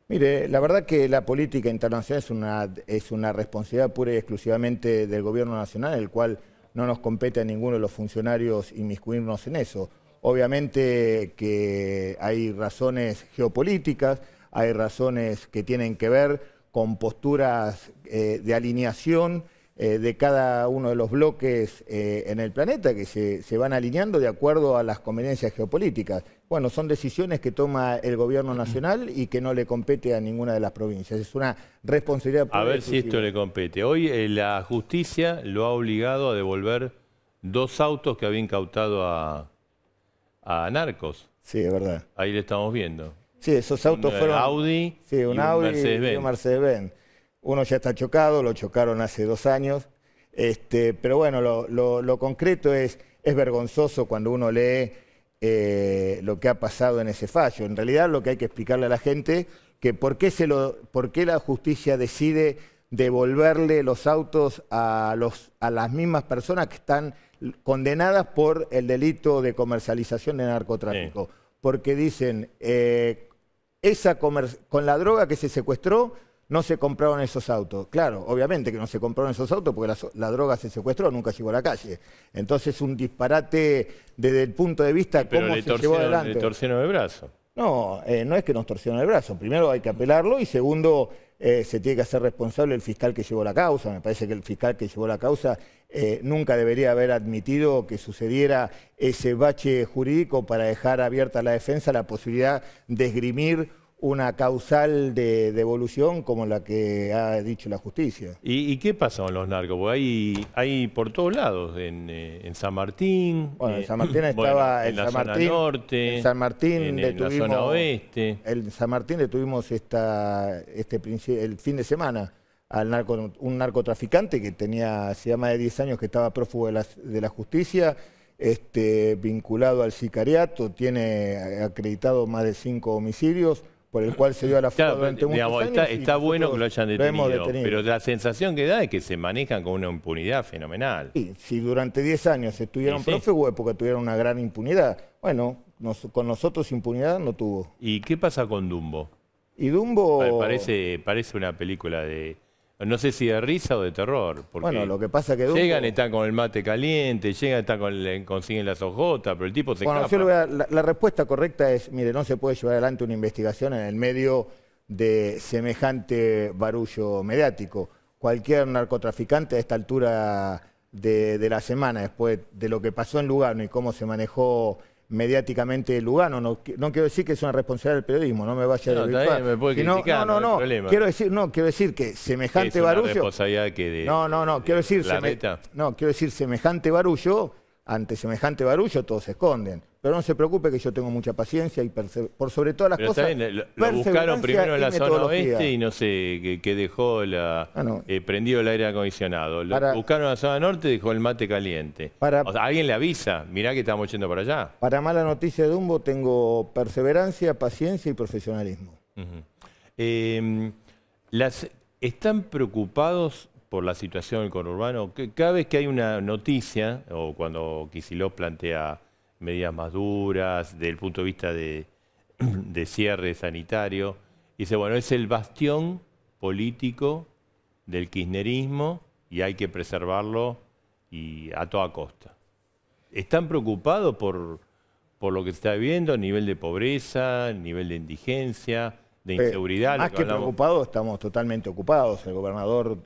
Mire, la verdad que la política internacional es una responsabilidad pura y exclusivamente del gobierno nacional, el cual no nos compete a ninguno de los funcionarios inmiscuirnos en eso. Obviamente que hay razones geopolíticas, hay razones que tienen que ver con posturas de alineación de cada uno de los bloques en el planeta, que se van alineando de acuerdo a las conveniencias geopolíticas. Bueno, son decisiones que toma el gobierno nacional y que no le compete a ninguna de las provincias. Es una responsabilidad pura. A ver si esto le compete. Hoy la justicia lo ha obligado a devolver 2 autos que había incautado a narcos. Sí, es verdad. Ahí le estamos viendo. Sí, esos autos fueron... Audi sí, un Audi y un Mercedes-Benz. Uno ya está chocado, lo chocaron hace 2 años. Pero bueno, lo concreto es vergonzoso cuando uno lee lo que ha pasado en ese fallo. En realidad lo que hay que explicarle a la gente que por qué la justicia decide devolverle los autos a las mismas personas que están condenadas por el delito de comercialización de narcotráfico. Sí. Porque dicen, con la droga que se secuestró, no se compraron esos autos. Claro, obviamente que no se compraron esos autos porque la droga se secuestró, nunca llegó a la calle. Entonces un disparate desde el punto de vista de cómo se llevó adelante. ¿Le torcieron el brazo? No, no es que nos torcieron el brazo. Primero hay que apelarlo y segundo se tiene que hacer responsable el fiscal que llevó la causa. Me parece que el fiscal que llevó la causa nunca debería haber admitido que sucediera ese bache jurídico para dejar abierta la defensa la posibilidad de esgrimir una causal de devolución como la que ha dicho la justicia. ¿Y qué pasa con los narcos? Porque hay por todos lados, en San Martín. Bueno, en San Martín estaba en la zona norte, en San Martín en la zona oeste. En San Martín le tuvimos el fin de semana un narcotraficante que hacía más de 10 años que estaba prófugo de la justicia, vinculado al sicariato, tiene acreditado más de 5 homicidios, por el cual se dio a la fuga durante muchos años. Está bueno que lo hayan detenido, pero la sensación que da es que se manejan con una impunidad fenomenal. Sí, si durante 10 años estuvieron prófugos es porque tuvieron una gran impunidad. Bueno, con nosotros impunidad no tuvo. ¿Y qué pasa con Dumbo? Y Dumbo... Parece una película de... No sé si de risa o de terror. Porque bueno, lo que pasa es que Dumbo... Llegan, están con el mate caliente, consiguen las ojotas, pero el tipo se escapa. La respuesta correcta es, mire, no se puede llevar adelante una investigación en el medio de semejante barullo mediático. Cualquier narcotraficante a esta altura de la semana, después de lo que pasó en Lugano y cómo se manejó mediáticamente Lugano, no quiero decir que es una responsabilidad del periodismo, no me vaya a desvirtuar. Me puede criticar, no hay problema. Quiero decir que semejante barullo. Responsabilidad que quiero decir semejante barullo, ante semejante barullo todos se esconden. Pero no se preocupe que yo tengo mucha paciencia y por sobre todas las cosas. Lo buscaron primero en la zona oeste y no sé, que dejó prendido el aire acondicionado. Lo buscaron en la zona norte y dejó el mate caliente. O sea, alguien le avisa, mirá que estamos yendo para allá. Para mala noticia de Dumbo tengo perseverancia, paciencia y profesionalismo. ¿Están preocupados por la situación del conurbano? Cada vez que hay una noticia, o cuando Kicillof plantea medidas más duras, desde el punto de vista de cierre sanitario, Dice, bueno, es el bastión político del kirchnerismo y hay que preservarlo y a toda costa. ¿Están preocupados por lo que se está viendo a nivel de pobreza, nivel de indigencia, de inseguridad? Más que preocupados, estamos totalmente ocupados. El gobernador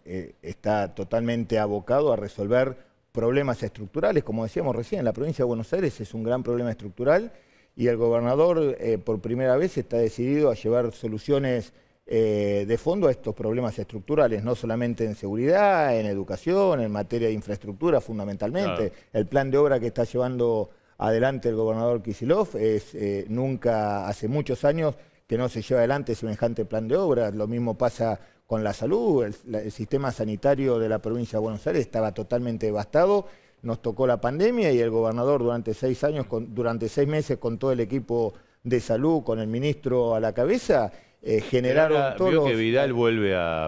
está totalmente abocado a resolver problemas estructurales. Como decíamos recién, la provincia de Buenos Aires es un gran problema estructural y el gobernador por primera vez está decidido a llevar soluciones de fondo a estos problemas estructurales, no solamente en seguridad, en educación, en materia de infraestructura fundamentalmente. Claro. El plan de obra que está llevando adelante el gobernador Kicillof es nunca, hace muchos años que no se lleva adelante semejante plan de obra. Lo mismo pasa con la salud, el sistema sanitario de la provincia de Buenos Aires estaba totalmente devastado. Nos tocó la pandemia y el gobernador durante 6 meses con todo el equipo de salud, con el ministro a la cabeza, generaron todos. Vio que Vidal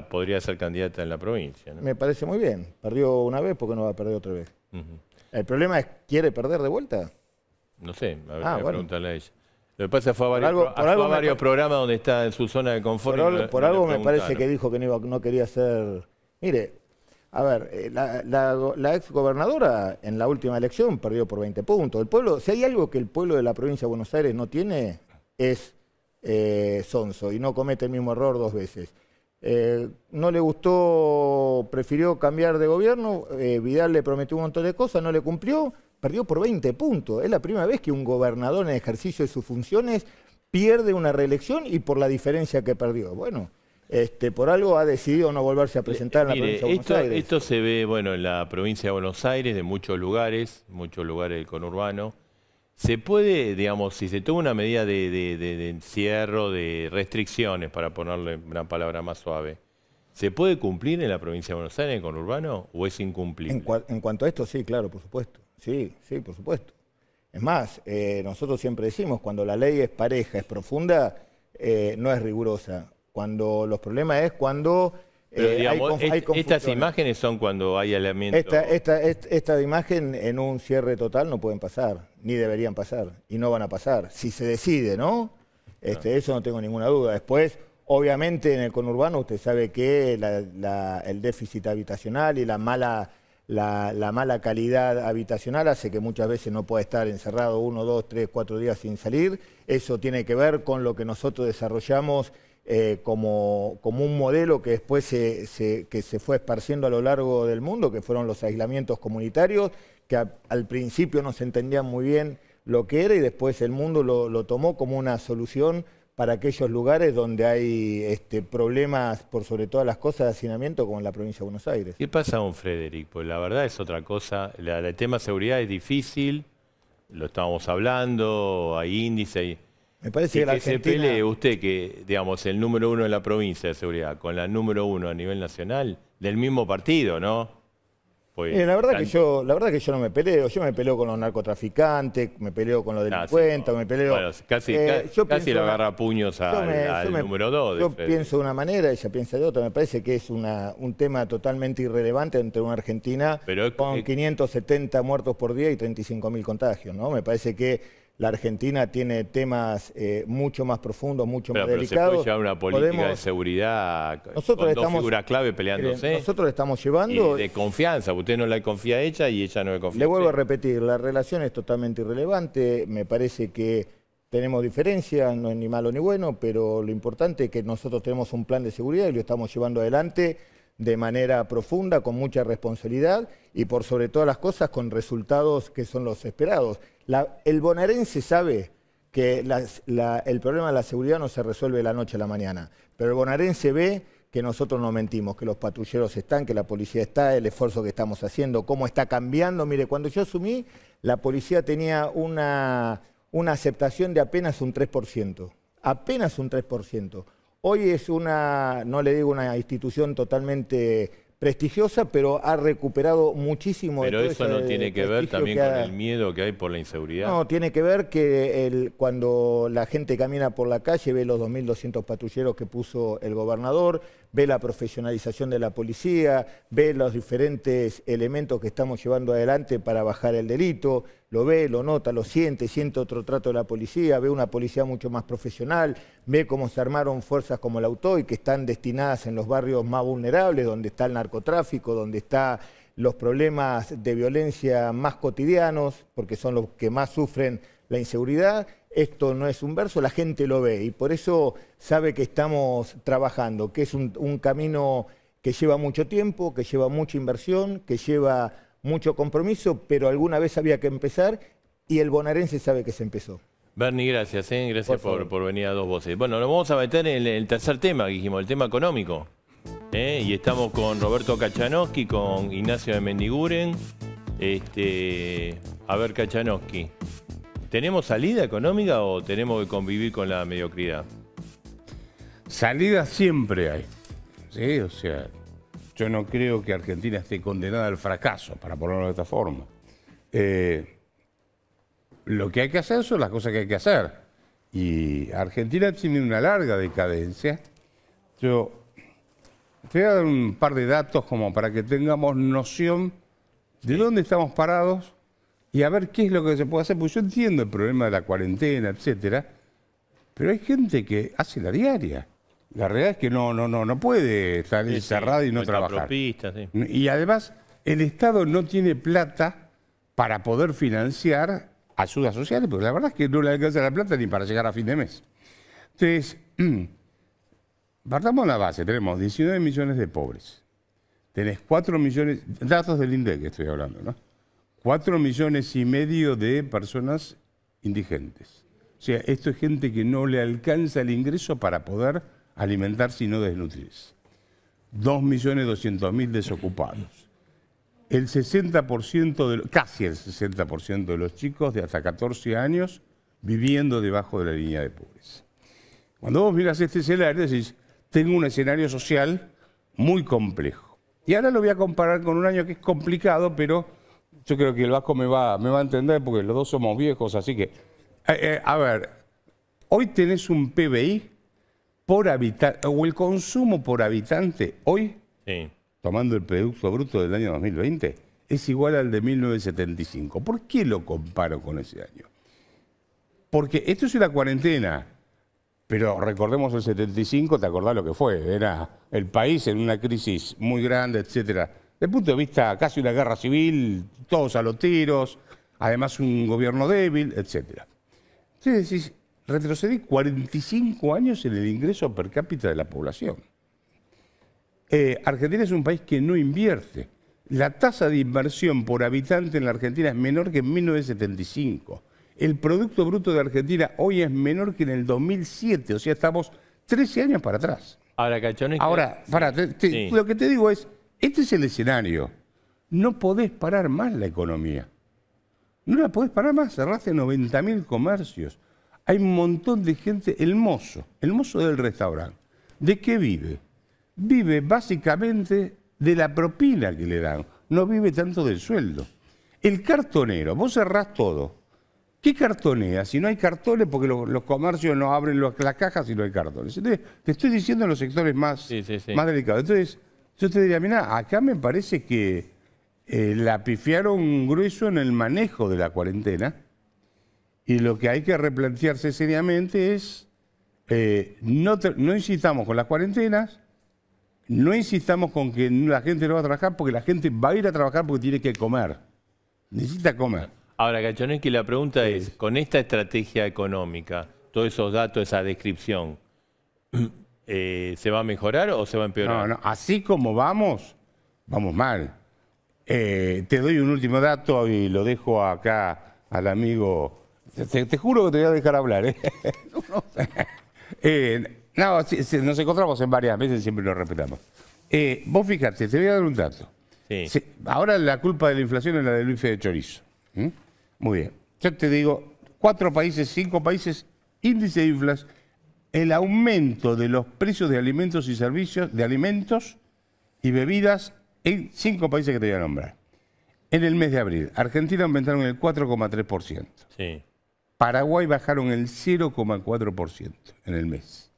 podría ser candidata en la provincia, ¿no? Me parece muy bien. Perdió una vez, ¿por qué no va a perder otra vez? El problema es, ¿quiere perder de vuelta? No sé, a preguntarle a ella. Lo que pasa es que fue a varios programas donde está en su zona de confort. Por algo me parece que dijo que no quería ser... Mire, a ver, la ex gobernadora en la última elección perdió por 20 puntos. El pueblo, si hay algo que el pueblo de la provincia de Buenos Aires no tiene, es sonso y no comete el mismo error 2 veces. No le gustó, prefirió cambiar de gobierno, Vidal le prometió un montón de cosas, no le cumplió, perdió por 20 puntos. Es la primera vez que un gobernador en ejercicio de sus funciones pierde una reelección y por la diferencia que perdió. Bueno, por algo ha decidido no volverse a presentar en la provincia de Buenos Aires. Esto se ve, bueno, en la provincia de Buenos Aires, de muchos lugares del conurbano. Se puede, digamos, si se toma una medida de encierro, de restricciones, para ponerle una palabra más suave, ¿se puede cumplir en la provincia de Buenos Aires, en el conurbano, o es incumplible? En cuanto a esto, sí, claro, por supuesto. Sí, por supuesto. Es más, nosotros siempre decimos, cuando la ley es pareja, es profunda, no es rigurosa. Cuando los problemas es cuando... Pero, digamos, estas imágenes son cuando hay elementos... Esta imagen en un cierre total no pueden pasar, ni deberían pasar, y no van a pasar. Si se decide, ¿no? Eso no tengo ninguna duda. Después, obviamente, en el conurbano usted sabe que el déficit habitacional y la mala calidad habitacional hace que muchas veces no pueda estar encerrado 1, 2, 3, 4 días sin salir. Eso tiene que ver con lo que nosotros desarrollamos como un modelo que después que se fue esparciendo a lo largo del mundo, que fueron los aislamientos comunitarios, que al principio no se entendía muy bien lo que era y después el mundo lo tomó como una solución para aquellos lugares donde hay problemas, por sobre todas las cosas, de hacinamiento, como en la provincia de Buenos Aires. ¿Qué pasa, don Frederic? Pues la verdad es otra cosa. El tema de seguridad es difícil, lo estábamos hablando, hay índice. Me parece que la Argentina... se pelee usted que, digamos, el número 1 en la provincia de seguridad con la número 1 a nivel nacional, del mismo partido, ¿no? Pues, la verdad que yo no me peleo. Yo me peleo con los narcotraficantes, me peleo con los delincuentes, me peleo... Bueno, casi lo agarra a puños al número 2. Yo pienso de una manera, ella piensa de otra. Me parece que es un tema totalmente irrelevante entre una Argentina con 570 muertos por día y 35.000 contagios, ¿no? Me parece que la Argentina tiene temas mucho más profundos, mucho más delicados. Pero se puede llevar una política de seguridad con dos figuras clave peleándose. Nosotros estamos llevando... de confianza, usted no la confía a ella y ella no le confía a usted. Le vuelvo a repetir, la relación es totalmente irrelevante. Me parece que tenemos diferencias, no es ni malo ni bueno, pero lo importante es que nosotros tenemos un plan de seguridad y lo estamos llevando adelante de manera profunda, con mucha responsabilidad y por sobre todas las cosas con resultados que son los esperados. El bonaerense sabe que el problema de la seguridad no se resuelve de la noche a la mañana, pero el bonaerense ve que nosotros no mentimos, que los patrulleros están, que la policía está, el esfuerzo que estamos haciendo, cómo está cambiando. Mire, cuando yo asumí, la policía tenía una aceptación de apenas un 3%, apenas un 3%. Hoy es no le digo una institución totalmente prestigiosa, pero ha recuperado muchísimo. Pero eso no tiene que ver también con el miedo que hay por la inseguridad. No, tiene que ver que cuando la gente camina por la calle ve los 2.200 patrulleros que puso el gobernador, ve la profesionalización de la policía, ve los diferentes elementos que estamos llevando adelante para bajar el delito, lo ve, lo nota, lo siente otro trato de la policía, ve una policía mucho más profesional, ve cómo se armaron fuerzas como la UTOY que están destinadas en los barrios más vulnerables, donde está el narcotráfico, donde están los problemas de violencia más cotidianos, porque son los que más sufren la inseguridad. Esto no es un verso, la gente lo ve y por eso sabe que estamos trabajando, que es un camino que lleva mucho tiempo, que lleva mucha inversión, que lleva mucho compromiso, pero alguna vez había que empezar y el bonaerense sabe que se empezó. Bernie, gracias, gracias por venir a Dos Voces. Bueno, nos vamos a meter en el tercer tema que dijimos, el tema económico. Y estamos con Roberto Kachanowski, con Ignacio de Mendiguren. A ver, Kachanowski, ¿tenemos salida económica o tenemos que convivir con la mediocridad? Salida siempre hay, ¿sí? O sea, yo no creo que Argentina esté condenada al fracaso, para ponerlo de esta forma. Lo que hay que hacer son las cosas que hay que hacer. Y Argentina tiene una larga decadencia. Yo te voy a dar un par de datos como para que tengamos noción de dónde estamos parados y a ver qué es lo que se puede hacer. Porque yo entiendo el problema de la cuarentena, etcétera, pero hay gente que hace la diaria. La realidad es que no puede estar encerrada y no trabajar. Propista, sí. Y además, el Estado no tiene plata para poder financiar ayudas sociales, porque la verdad es que no le alcanza la plata ni para llegar a fin de mes. Entonces, partamos de la base, tenemos 19 millones de pobres. Tenés 4 millones, datos del INDEC que estoy hablando, ¿no? 4 millones y medio de personas indigentes. O sea, esto es gente que no le alcanza el ingreso para poder alimentarse y no desnutrirse. 2.200.000 desocupados. El 60%, casi el 60% de los chicos de hasta 14 años viviendo debajo de la línea de pobreza. Cuando vos miras este escenario, decís, tengo un escenario social muy complejo. Y ahora lo voy a comparar con un año que es complicado, pero yo creo que el Vasco me va a entender porque los dos somos viejos, así que... a ver, hoy tenés un PBI por habitante, o el consumo por habitante, hoy, tomando el Producto Bruto del año 2020, es igual al de 1975. ¿Por qué lo comparo con ese año? Porque esto es una cuarentena, pero recordemos el 75, te acordás lo que fue, era el país en una crisis muy grande, etcétera. Desde el punto de vista casi una guerra civil, todos a los tiros, además un gobierno débil, etcétera. Entonces decís, retrocedí 45 años en el ingreso per cápita de la población. Argentina es un país que no invierte. La tasa de inversión por habitante en la Argentina es menor que en 1975. El Producto Bruto de Argentina hoy es menor que en el 2007, o sea, estamos 13 años para atrás. Ahora, Cachones... Ahora, lo que te digo es, este es el escenario. No podés parar más la economía. No la podés parar más, cerraste 90.000 comercios. Hay un montón de gente, el mozo del restaurante, ¿de qué vive? Vive básicamente de la propina que le dan, no vive tanto del sueldo. El cartonero, vos cerrás todo. ¿Qué cartonea? Si no hay cartones, porque los comercios no abren las cajas si no hay cartones. Entonces, te estoy diciendo en los sectores más delicados. Entonces, yo te diría, mirá, acá me parece que la pifiaron grueso en el manejo de la cuarentena. Y lo que hay que replantearse seriamente es, no insistamos con las cuarentenas, no insistamos con que la gente no va a trabajar, porque la gente va a ir a trabajar porque tiene que comer. Necesita comer. Ahora, Kachanowski, la pregunta es, con esta estrategia económica, todos esos datos, esa descripción, ¿se va a mejorar o se va a empeorar? No, así como vamos mal. Te doy un último dato y lo dejo acá al amigo... Te juro que te voy a dejar hablar. Nos encontramos en varias veces, siempre lo respetamos. Vos fíjate, te voy a dar un dato. Ahora la culpa de la inflación es la del bife de chorizo. Muy bien. Yo te digo, 4 países, 5 países, índice de inflación, el aumento de los precios de alimentos y servicios, de alimentos y bebidas en 5 países que te voy a nombrar. En el mes de abril, Argentina aumentaron el 4,3%. Sí. Paraguay bajaron el 0,4% en el mes.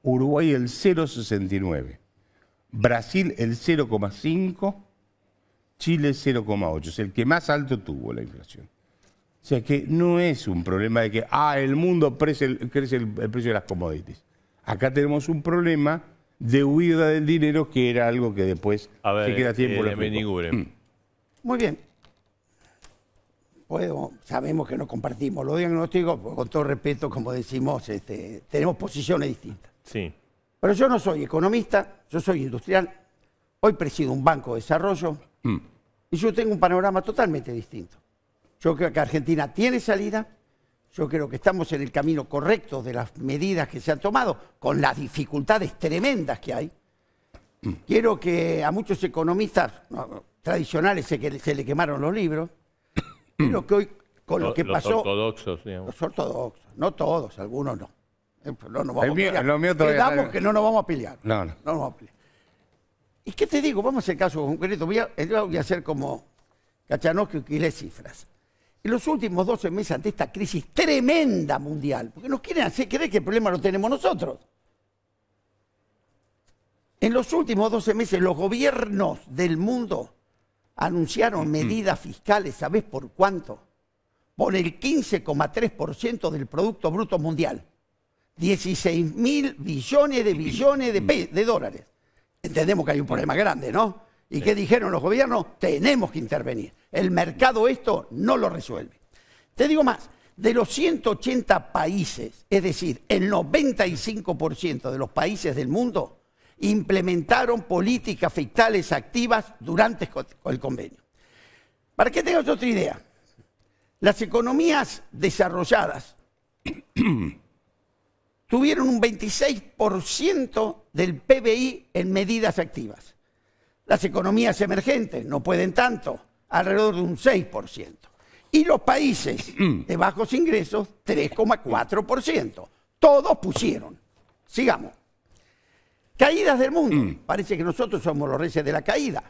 Uruguay el 0,69%. Brasil el 0,5%. Chile 0,8%. Es el que más alto tuvo la inflación. O sea que no es un problema de que el mundo crece el precio de las commodities. Acá tenemos un problema de huida del dinero, que era algo que después se queda tiempo. Muy bien. Sabemos que no compartimos los diagnósticos, con todo respeto, como decimos, tenemos posiciones distintas. Sí. Pero yo no soy economista, yo soy industrial, hoy presido un banco de desarrollo y yo tengo un panorama totalmente distinto. Yo creo que Argentina tiene salida, yo creo que estamos en el camino correcto de las medidas que se han tomado, con las dificultades tremendas que hay. Quiero que a muchos economistas tradicionales se le quemaron los libros. Creo que hoy, con lo que pasó... Los ortodoxos, digamos. Los ortodoxos, no todos, algunos no. No nos vamos a pelear. Quedamos que no nos vamos a pelear. No nos vamos a pelear. ¿Y qué te digo? Vamos al caso concreto. Voy a hacer como Kachanowski que lee cifras. En los últimos 12 meses, ante esta crisis tremenda mundial, porque nos quieren hacer creer que el problema lo tenemos nosotros. En los últimos 12 meses, los gobiernos del mundo anunciaron medidas fiscales, ¿sabés por cuánto? Por el 15,3% del Producto Bruto Mundial. 16.000 billones de dólares. Entendemos que hay un problema grande, ¿no? ¿Y qué dijeron los gobiernos? Tenemos que intervenir. El mercado esto no lo resuelve. Te digo más, de los 180 países, es decir, el 95% de los países del mundo, implementaron políticas fiscales activas durante el convenio. Para que tengas otra idea, las economías desarrolladas tuvieron un 26% del PBI en medidas activas. Las economías emergentes no pueden tanto, alrededor de un 6%. Y los países de bajos ingresos, 3,4%. Todos pusieron. Sigamos. Caídas del mundo. Parece que nosotros somos los reyes de la caída.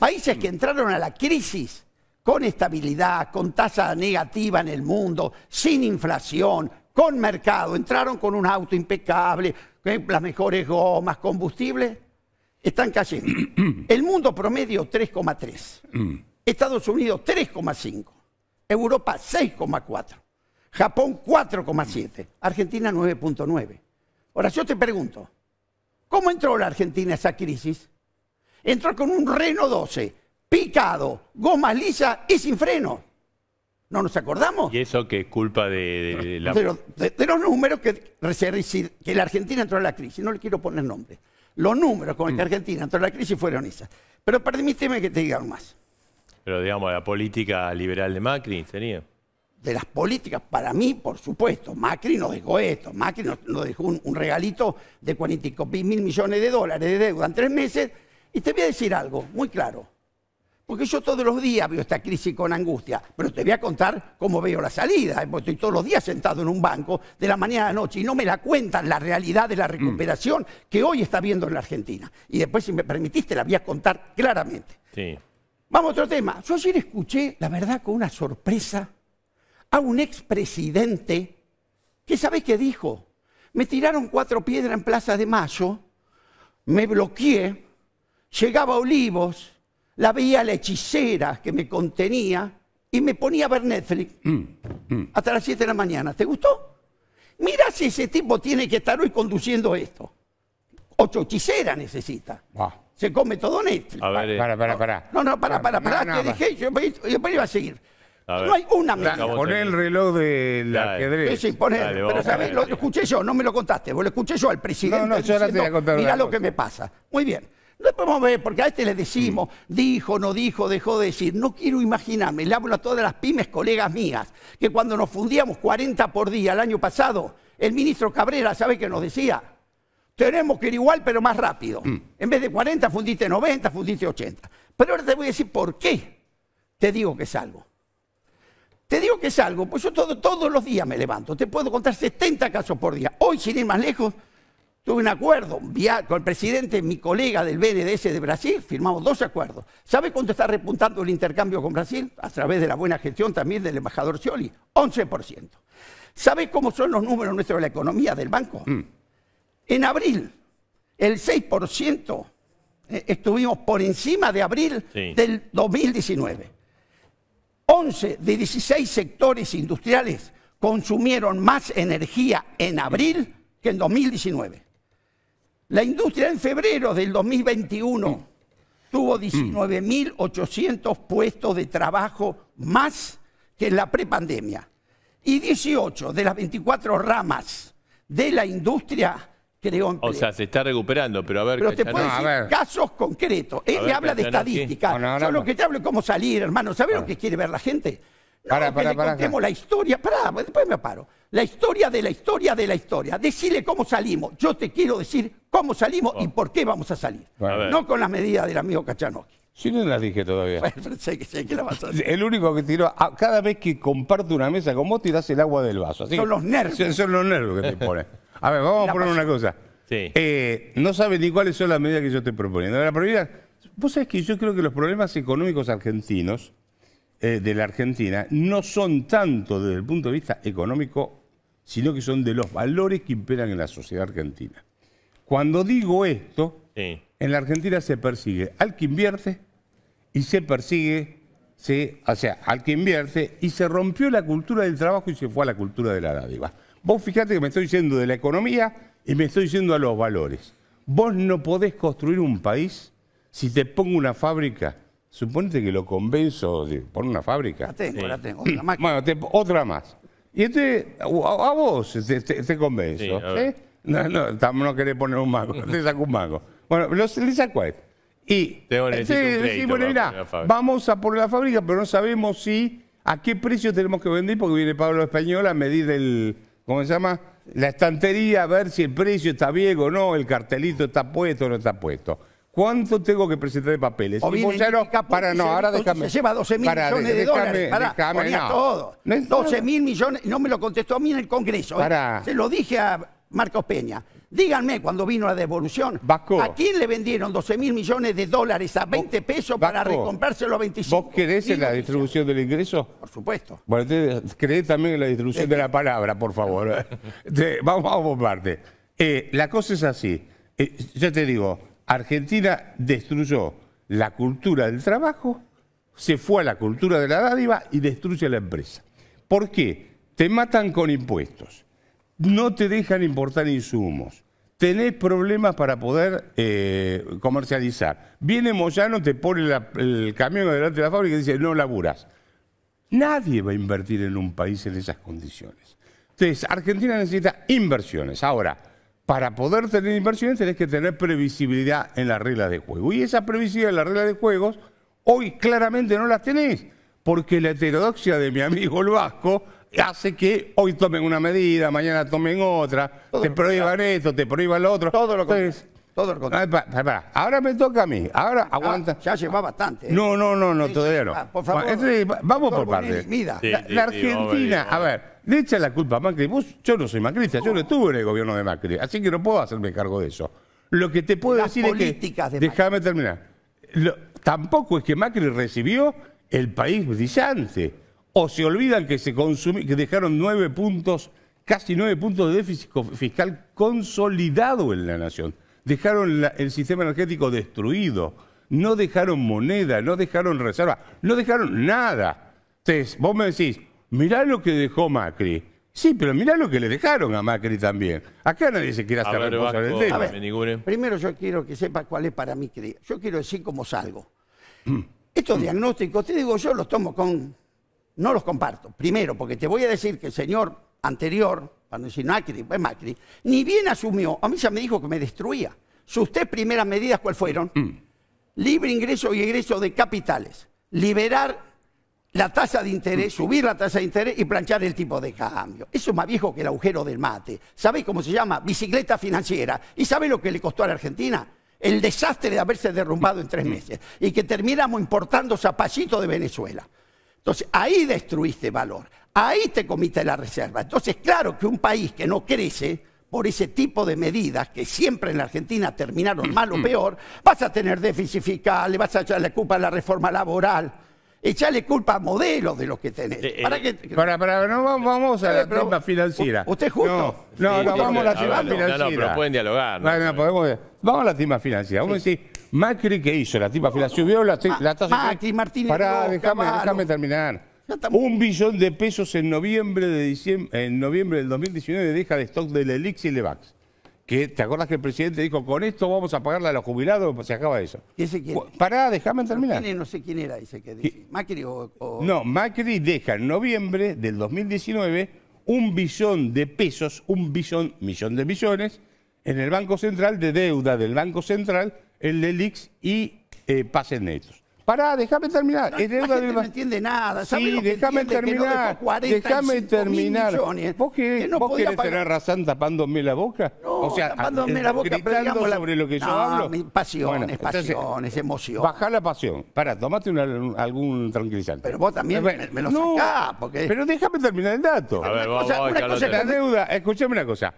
Países que entraron a la crisis con estabilidad, con tasa negativa en el mundo, sin inflación, con mercado, entraron con un auto impecable, las mejores gomas, combustible, están cayendo. El mundo promedio 3,3. Estados Unidos 3,5. Europa 6,4. Japón 4,7. Argentina 9,9. Ahora yo te pregunto, ¿cómo entró la Argentina a esa crisis? Entró con un Renault 12, picado, gomas lisas y sin freno. ¿No nos acordamos? ¿Y eso que es culpa de la... de los números que la Argentina entró en la crisis? No le quiero poner nombre. Los números con los que Argentina entró en la crisis fueron esas. Pero permíteme que te diga más. Pero digamos, la política liberal de Macri sería... De las políticas, para mí, por supuesto, Macri nos dejó esto. Macri nos dejó un regalito de 45.000 millones de dólares de deuda en 3 meses. Y te voy a decir algo muy claro. Porque yo todos los días veo esta crisis con angustia, pero te voy a contar cómo veo la salida. Porque estoy todos los días sentado en un banco de la mañana a la noche y no me la cuentan la realidad de la recuperación que hoy está viendo en la Argentina. Y después, si me permitiste, la voy a contar claramente. Sí. Vamos a otro tema. Yo ayer escuché, la verdad, con una sorpresa, a un expresidente que, ¿sabés qué dijo? Me tiraron 4 piedras en Plaza de Mayo, me bloqueé, llegaba a Olivos, la veía la hechicera que me contenía y me ponía a ver Netflix hasta las 7 de la mañana. ¿Te gustó? Mira si ese tipo tiene que estar hoy conduciendo esto. 8 hechiceras necesita. Se come todo Netflix. A ver, para. Te dejé, yo iba a seguir. No hay una medida. Poné el reloj del ajedrez. Sí, ponelo. Pero ¿sabés? Lo escuché yo, no me lo contaste. Vos lo escuché yo al presidente. No, yo ahora te voy a contar. Mirá lo que me pasa. Muy bien. No podemos ver, porque a este le decimos, dijo, no dijo, dejó de decir. No quiero imaginarme, le hablo a todas las pymes colegas mías, que cuando nos fundíamos 40 por día el año pasado, el ministro Cabrera, ¿sabe qué nos decía? Tenemos que ir igual, pero más rápido. En vez de 40, fundiste 90, fundiste 80. Pero ahora te voy a decir por qué te digo que salgo. Te digo que salgo, pues yo todos los días me levanto. Te puedo contar 70 casos por día. Hoy, sin ir más lejos, tuve un acuerdo con el presidente, mi colega del BNDES de Brasil, firmamos 2 acuerdos. ¿Sabe cuánto está repuntando el intercambio con Brasil? A través de la buena gestión también del embajador Scioli, 11%. ¿Sabe cómo son los números nuestros de la economía del banco? En abril, el 6% estuvimos por encima de abril del 2019. 11 de 16 sectores industriales consumieron más energía en abril que en 2019. La industria en febrero del 2021 tuvo 19.800 puestos de trabajo más que en la prepandemia. Y 18 de las 24 ramas de la industria creó empleo. O sea, se está recuperando, pero a ver... Pero te puedo decir casos concretos. Él me habla de estadística. Yo lo que te hablo es cómo salir, hermano. ¿Sabes lo que quiere ver la gente? Contemos la historia. Después me paro. La historia de la historia de la historia. Decirle cómo salimos. Yo te quiero decir cómo salimos y por qué vamos a salir. No con las medidas del amigo Kachanowski. Sí, no las dije todavía. Bueno, sé que la vas a hacer. El único que tiró, cada vez que comparto una mesa con vos, tirás el agua del vaso. Así son los nervios. Son los nervios que te ponen. A ver, vamos a poner una cosa. Sí. No sabes ni cuáles son las medidas que yo estoy proponiendo. La prioridad, vos sabés que yo creo que los problemas económicos argentinos, de la Argentina, no son tanto desde el punto de vista económico, sino que son de los valores que imperan en la sociedad argentina. Cuando digo esto, en la Argentina se persigue al que invierte y se persigue, al que invierte y se rompió la cultura del trabajo y se fue a la cultura de la dádiva. Vos fijate que me estoy yendo de la economía y me estoy yendo a los valores. Vos no podés construir un país si te pongo una fábrica. Suponete que lo convenzo de poner una fábrica. La tengo, otra máquina. Bueno, otra más. Y entonces, a vos te convenzo. No querés poner un mango, te saco un mango. Bueno, le saco a él. Y bueno, mirá, vamos a poner la fábrica, pero no sabemos a qué precio tenemos que vender, porque viene Pablo Español a medir ¿cómo se llama? La estantería, a ver si el precio está bien o no, el cartelito está puesto o no está puesto. ¿Cuánto tengo que presentar de papeles? O bien ahora déjame. Se lleva 12.000 millones de dólares. Ponía todo. 12.000 millones, no me lo contestó a mí en el Congreso. Se lo dije a Marcos Peña. Díganme, cuando vino la devolución, ¿a quién le vendieron 12.000 millones de dólares a 20 pesos para recomprárselo a 25? ¿Vos querés en la distribución del ingreso? Por supuesto. Bueno, entonces, creés también en la distribución de la palabra, por favor. Vamos por parte. La cosa es así. Yo te digo, Argentina destruyó la cultura del trabajo, se fue a la cultura de la dádiva y destruye la empresa. ¿Por qué? Te matan con impuestos. No te dejan importar insumos, tenés problemas para poder comercializar. Viene Moyano, te pone el camión delante de la fábrica y dice, no laburás. Nadie va a invertir en un país en esas condiciones. Entonces, Argentina necesita inversiones. Ahora, para poder tener inversiones tenés que tener previsibilidad en las reglas de juego. Y esa previsibilidad en las reglas de juegos, hoy claramente no las tenés, porque la heterodoxia de mi amigo el Vasco hace que hoy tomen una medida, mañana tomen otra, te prohíban esto, te prohíban lo otro. Todo lo contrario. Ahora me toca a mí. Ahora aguanta. Ya lleva bastante. No, todavía no. Por favor. Entonces, vamos por partes. La Argentina, a ver, le echa la culpa a Macri. Yo no soy macrista, yo no estuve en el gobierno de Macri, así que no puedo hacerme cargo de eso. Lo que te puedo decir es que... Déjame terminar. Tampoco es que Macri recibió el país brillante. O se olvidan que que dejaron 9 puntos, casi 9 puntos de déficit fiscal consolidado en la nación. Dejaron el sistema energético destruido, no dejaron moneda, no dejaron reserva, no dejaron nada. Entonces, vos me decís, mirá lo que dejó Macri. Sí, pero mirá lo que le dejaron a Macri también. Acá nadie se quiere hacer responsable del tema. Primero yo quiero que sepa cuál es para mí. Yo quiero decir cómo salgo. Estos diagnósticos, te digo, yo los tomo no los comparto. Primero, porque te voy a decir que el señor anterior, para no decir Macri, ni bien asumió, a mí ya me dijo que me destruía. Sus 3 primeras medidas, ¿cuáles fueron? Libre ingreso y egreso de capitales. Liberar la tasa de interés, subir la tasa de interés y planchar el tipo de cambio. Eso es más viejo que el agujero del mate. ¿Sabéis cómo se llama? Bicicleta financiera. ¿Y sabéis lo que le costó a la Argentina? El desastre de haberse derrumbado en 3 meses. Y que terminamos importando zapallitos de Venezuela. Entonces, ahí destruiste valor, ahí te comiste la reserva. Entonces, claro que un país que no crece por ese tipo de medidas, que siempre en la Argentina terminaron mal o peor, vas a tener déficit fiscal, le vas a echarle culpa a la reforma laboral, echarle culpa a modelos de los que tenés. No vamos a la tema financiera. ¿Usted justo? No, vamos a la tema financiera. No, pero pueden dialogar. Vamos a la tema financiera. Vamos a decir... Macri, ¿qué hizo? La tipa financiera subió la tasa. Macri, Martínez. Pará, déjame terminar. 1 billón de pesos en noviembre en noviembre del 2019 deja de stock del Elix y Levax. Que, ¿te acuerdas que el presidente dijo, con esto vamos a pagarle a los jubilados? Pues se acaba eso. ¿Y ese quién? Pará, déjame terminar. No sé quién era ese que dice. ¿Macri o...? No, Macri deja en noviembre del 2019 1 billón de pesos, 1 millón de millones, en el Banco Central, de deuda del Banco Central, el Elix y Pases Netos. Pará, déjame terminar. No, no entiende nada. Sí, déjame terminar. Déjame terminar. ¿Vos querés tener razón tapándome la boca? No, o sea, tapándome la boca, gritando sobre lo que yo hablo. Pasiones, emociones. Bajá la pasión. Pará, tomate algún tranquilizante. Pero vos también me lo sacás. Porque... Pero déjame terminar el dato. A ver, vamos, la deuda, escuchame una cosa.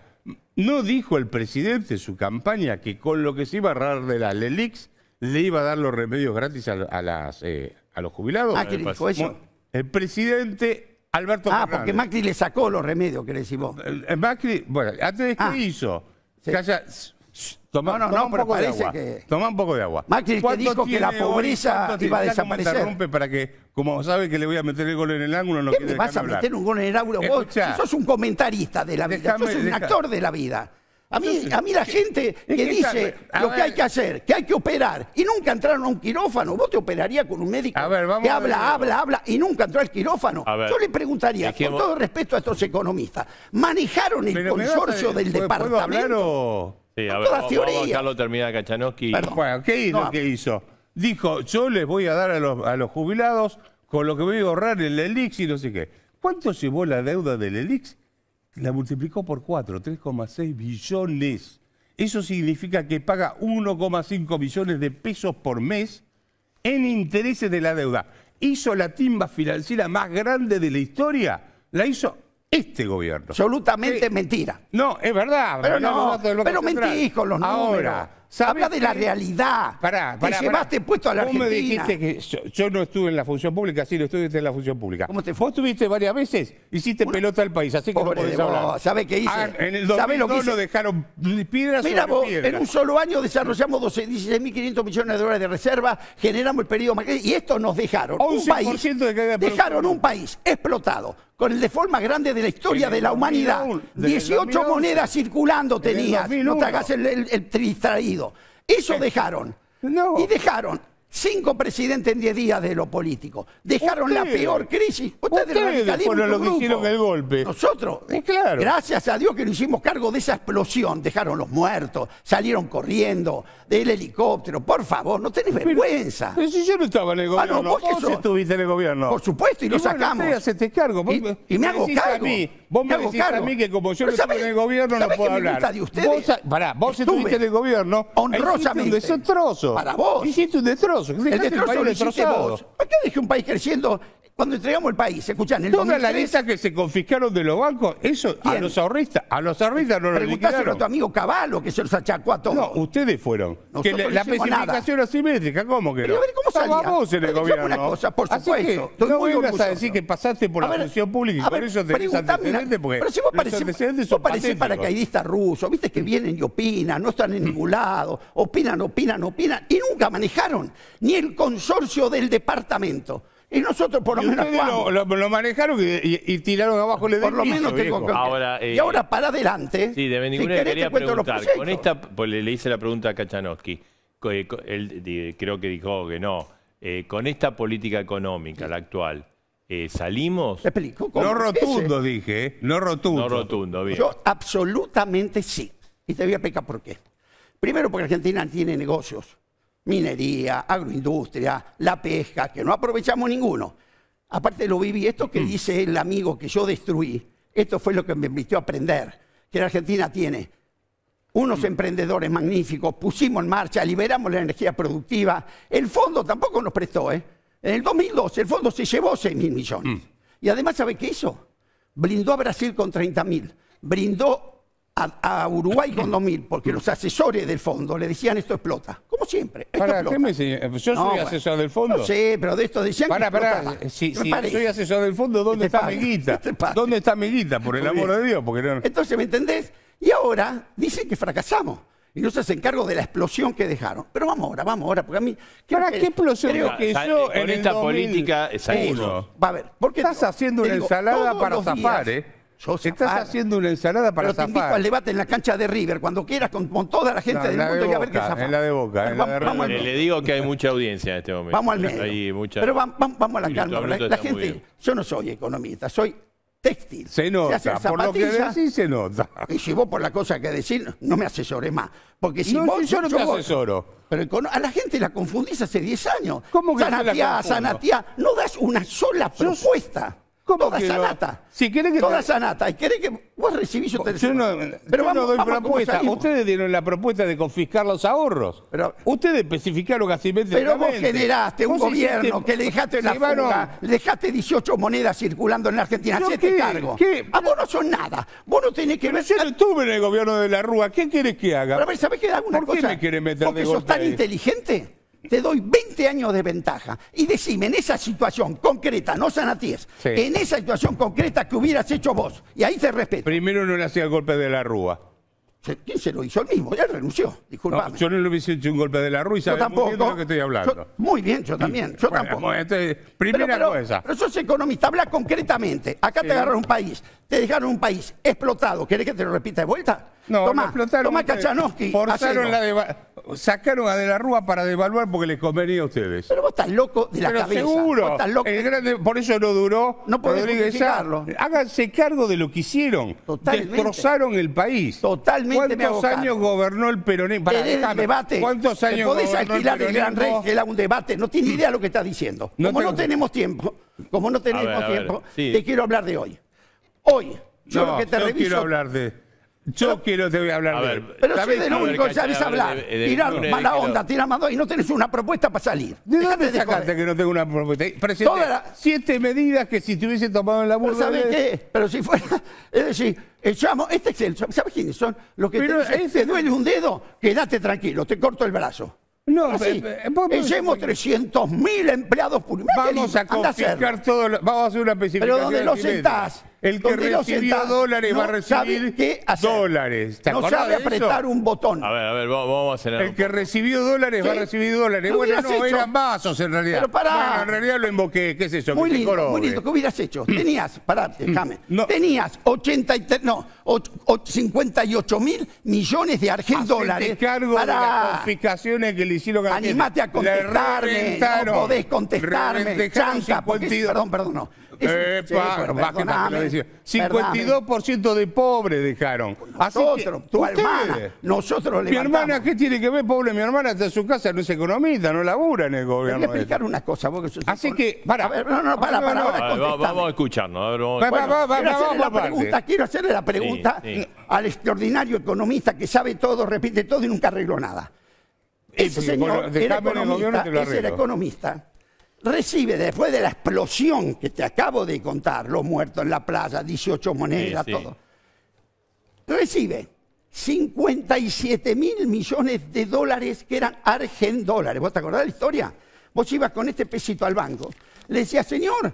¿No dijo el presidente en su campaña que con lo que se iba a ahorrar de la LELIX le iba a dar los remedios gratis a los jubilados? Macri dijo eso. El presidente Alberto Fernández. Porque Macri le sacó los remedios, que decís vos. Macri, bueno, antes ¿qué hizo? Sí. Toma un poco de agua. Toma un poco de agua. Macri que dijo que la pobreza iba a desaparecer. Interrumpe para que, como sabe que le voy a meter el gol en el ángulo, no ¿Qué quiere me vas a meter un gol en el ángulo? Vos sos un comentarista de la vida, sos un actor de la vida. A mí la gente que dice lo que hay que hacer, que hay que operar, y nunca entraron a un quirófano. ¿Vos te operarías con un médico que habla, y nunca entró al quirófano? Yo le preguntaría, con todo respeto a estos economistas, ¿manejaron el consorcio del departamento? Sí, a ver, vamos a dejarlo terminar, Kachanowski. Bueno, ¿qué hizo? Dijo, yo les voy a dar a los jubilados con lo que voy a ahorrar el Elix y no sé qué. ¿Cuánto llevó la deuda del Elix? La multiplicó por 4, 3,6 billones. Eso significa que paga 1,5 billones de pesos por mes en intereses de la deuda. ¿Hizo la timba financiera más grande de la historia? La hizo este gobierno. Absolutamente mentira. No, es verdad. Pero mentís con los números. Ahora, habla de la realidad. Te llevaste puesto a la Argentina. Vos me dijiste que yo no estuve en la función pública, sí, lo estuviste en la función pública. ¿Cómo te fue? Vos estuviste varias veces, hiciste pelota al país, así que no podés hablar. ¿Sabés qué hice? En el 2002 lo dejaron piedras sobre piedras. En un solo año desarrollamos 16.500 millones de dólares de reserva, generamos el periodo Macri, y esto nos dejaron un país explotado, con el default más grande de la historia de la humanidad. 18 monedas circulando tenías, no te hagas el distraído. Eso dejaron. Y dejaron 5 presidentes en 10 días de lo político. Dejaron la peor crisis. Ustedes fueron los que hicieron el golpe. Nosotros, claro. Gracias a Dios que nos hicimos cargo de esa explosión. Dejaron los muertos, salieron corriendo del helicóptero. Por favor, no tenés vergüenza. Pero si yo no estaba en el gobierno, vos estuviste en el gobierno. Por supuesto, y lo sacamos. Hacete cargo. Y me hago cargo. Vos me decís a mí que como yo no estuve en el gobierno no puedo hablar. Vos estuviste en el gobierno honrosamente. Hiciste un destrozo. Para vos. Hiciste un destrozo. El destrozo lo hiciste vos. ¿Por qué dejé un país creciendo cuando entregamos el país? Escuchán, en el 2003... Toda la lista que se confiscaron de los bancos, eso a los ahorristas no lo liquidaron. Preguntáselo a tu amigo Cavallo, que se los achacó a todos. No, ustedes fueron. Que la especificación asimétrica, ¿cómo que no? Pero a ver, ¿cómo salía? Estaba vos en el gobierno. Una cosa, por supuesto. Así que no vengas a decir que pasaste por la función pública y por eso tenés antecedentes, porque pero si vos parecés paracaidista ruso, viste que vienen y opinan, no están en ningún lado, opinan, y nunca manejaron ni el consorcio del departamento. Y nosotros por lo menos lo manejaron y tiraron abajo el edificio. Por lo menos tengo que... Y ahora para adelante. Sí, de Beniguna quería preguntar. Con esta, pues le hice la pregunta a Kachanowski. Él creo que dijo que no. Con esta política económica, la actual, ¿salimos? Te explico. No rotundo, dije. No rotundo. No rotundo, bien. Yo absolutamente sí. Y te voy a explicar por qué. Primero porque Argentina tiene negocios. Minería, agroindustria, la pesca, que no aprovechamos ninguno. Aparte lo viví, esto que dice el amigo que yo destruí, esto fue lo que me invitó a aprender, que la Argentina tiene unos emprendedores magníficos, pusimos en marcha, liberamos la energía productiva, el fondo tampoco nos prestó, En el 2012 el fondo se llevó 6.000 millones. Y además, ¿sabe qué hizo? Blindó a Brasil con 30.000, brindó a Uruguay con 2.000, porque los asesores del fondo le decían esto explota. Como siempre. ¿Qué me enseñan? Yo soy asesor del fondo. No sé, pero de esto decían que si soy asesor del fondo, ¿dónde está mi guita? ¿Dónde está mi guita? Por el amor de Dios. Porque no... Entonces, ¿me entendés? Y ahora dicen que fracasamos. y no se hacen cargo de la explosión que dejaron. Pero vamos ahora, porque a mí... ¿Para qué explosión? Que yo con esta política salimos. Va a ver, porque estás haciendo una ensalada para zafar, Estás haciendo una ensalada para zafar. Pero te invito al debate en la cancha de River, cuando quieras, con toda la gente del mundo y a ver qué zafar. En la de Boca, Le digo que hay mucha audiencia en este momento. Vamos al medio. Pero vamos a la calma. La gente, yo no soy economista, soy textil. Se nota, por lo que decís se nota. Y si vos por la cosa que decís, no me asesores más. Porque si no, vos, yo no te asesoro. Pero a la gente la confundís hace 10 años. ¿Cómo que Sanatía, no das una sola propuesta. ¿Cómo toda que sanata. Si querés que toda sanata. Y querés que vos recibís yo no doy propuesta. Ustedes dieron la propuesta de confiscar los ahorros. Pero ustedes especificaron asimétricamente. Pero vos generaste un gobierno que le dejaste una fuga, le dejaste 18 monedas circulando en la Argentina. Hacete cargo. A vos no son nada. Vos no tenés que ver. Yo no estuve en el gobierno de la Rúa. ¿Qué querés que haga? Pero ¿sabés qué? Alguna ¿Por qué me querés meter de golpe? Porque sos tan inteligente. Te doy 20 años de ventaja y decime en esa situación concreta, no sanatíes, en esa situación concreta que hubieras hecho vos, y ahí te respeto. Primero no le hacía el golpe de la Rúa. ¿Quién se lo hizo? Él mismo, él renunció, disculpame. No, yo no le hubiese hecho un golpe de la Rúa y sabés muy bien de lo que estoy hablando. Muy bien, yo también, yo tampoco. Entonces, primera cosa. Pero sos economista, habla concretamente. Acá te agarraron un país, te dejaron un país explotado. ¿Querés que te lo repita de vuelta? No, toma Kachanowski. Sacaron a De la Rúa para devaluar porque les convenía a ustedes. Pero vos estás loco de la cabeza. Seguro. Estás loco. Por eso no duró. No podés justificarlo. Háganse cargo de lo que hicieron. Totalmente. Destrozaron el país. Totalmente. ¿Cuántos años gobernó el peronismo? Debate. ¿Cuántos años podés alquilar el Gran Rex que era un debate? No tienes idea de lo que estás diciendo. Como no tenemos tiempo, te quiero hablar de hoy. Hoy, yo lo que te reviso... quiero hablar de... te voy a hablar de... Pero si de lo único que sabes hablar, tirar mala onda, tirar mala y no tenés una propuesta para salir. ¿De dónde sacaste que no tengo una propuesta? Presenté 7 medidas que si te hubiese tomado en la burla... ¿Sabes qué? Pero si fuera... Es decir, echamos este Excel, ¿sabes quiénes son? Los que te duele un dedo, quédate tranquilo, te corto el brazo. No, echemos 300.000 empleados públicos. Vamos a confiscar todo, vamos a hacer una especificación. Pero ¿dónde lo sentás? El que recibió dólares va a recibir dólares. No sabe apretar un botón. A ver, vamos a hacer algo. El que recibió dólares va a recibir dólares. Bueno, no, eran vasos en realidad. Pero pará. Bueno, en realidad lo invoqué, qué es eso. Muy lindo, ¿qué hubieras hecho? Tenías, déjame, tenías 58.000 millones de dólares. Cargo de las confiscaciones que le hicieron a Animate a contestarme, no podés contestarme, chanta, perdón, no. 52% de pobres dejaron. Nosotros mi hermana, ¿qué tiene que ver, pobre? Mi hermana está en su casa, no es economista, no labura en el gobierno. Te voy a explicar una cosa. Así que, para. Vamos a escucharnos. Quiero hacerle la pregunta al extraordinario economista que sabe todo, repite todo y nunca arregló nada. Ese señor era economista. Recibe, después de la explosión que te acabo de contar, los muertos en la playa, 18 monedas, todo, recibe 57.000 millones de dólares que eran argendólares. ¿Vos te acordás de la historia? Vos ibas con este pesito al banco, le decías, señor,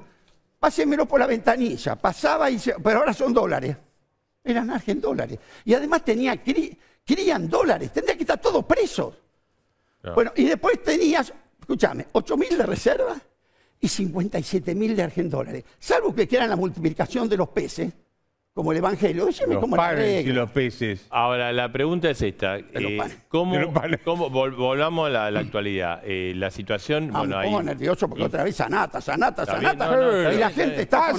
pásemelo por la ventanilla. Pasaba y decía, pero ahora son dólares. Eran argendólares. Y además querían dólares, tendría que estar todos presos. Claro. Bueno, y después tenías... Escúchame, 8.000 de reserva y 57.000 de argendólares. Salvo que quieran la multiplicación de los peces, como el Evangelio. Decime cómo y los peces. Ahora, la pregunta es esta. Volvamos a la actualidad. La situación... Me pongo nervioso porque otra vez sanata. Y la gente está...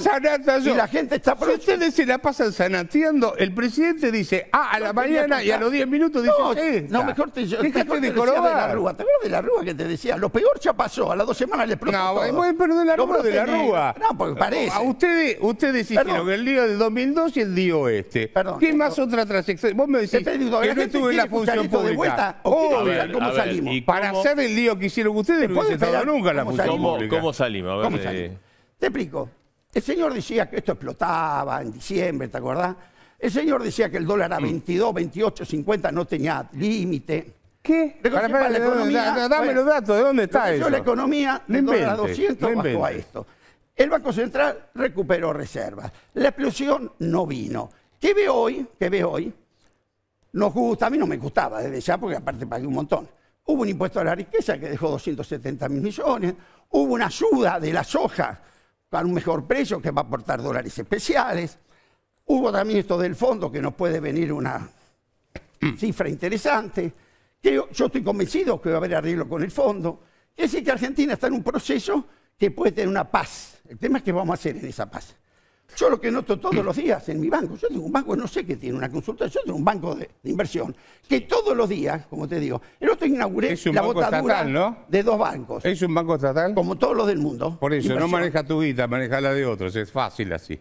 Y la gente está... Si ustedes se la pasan sanateando, el presidente dice a la mañana y a los 10 minutos dice... mejor te decía de la Rúa. ¿Te acuerdas de la Rúa que te decía? Lo peor ya pasó. A las 2 semanas le explotó todo. Pero de la Rúa. No, porque parece. A ustedes hicieron el lío de 2002 y el lío este. ¿Qué más otra trayectoria? Vos me decís que no estuve en la función pública. ¿Cómo salimos? Para hacer el lío que hicieron ustedes no hubiese estado nunca en la función pública. ¿Cómo salimos? Te explico. El señor decía que esto explotaba en diciembre, ¿te acordás? El señor decía que el dólar a 22, 28, 50 no tenía límite. ¿Qué? Dame los datos, ¿de dónde está eso? La economía, el dólar a 200 bajó a esto. El Banco Central recuperó reservas. La explosión no vino. ¿Qué ve hoy? nos gusta, a mí no me gustaba desde ya, porque aparte pagué un montón. Hubo un impuesto a la riqueza que dejó 270.000 millones, hubo una ayuda de la soja para un mejor precio que va a aportar dólares especiales, hubo también esto del fondo que nos puede venir una cifra interesante, que yo estoy convencido que va a haber arreglo con el fondo, es decir que Argentina está en un proceso que puede tener una paz. El tema es qué vamos a hacer en esa paz. Yo lo que noto todos los días en mi banco, yo tengo un banco, no sé qué tiene una consulta, yo tengo un banco de inversión, que todos los días, como te digo, el otro inauguré la botadura estatal, ¿no? de 2 bancos. ¿Es un banco estatal? Como todos los del mundo. Por eso, inversión. no maneja tu guita, maneja la de otros, es fácil así.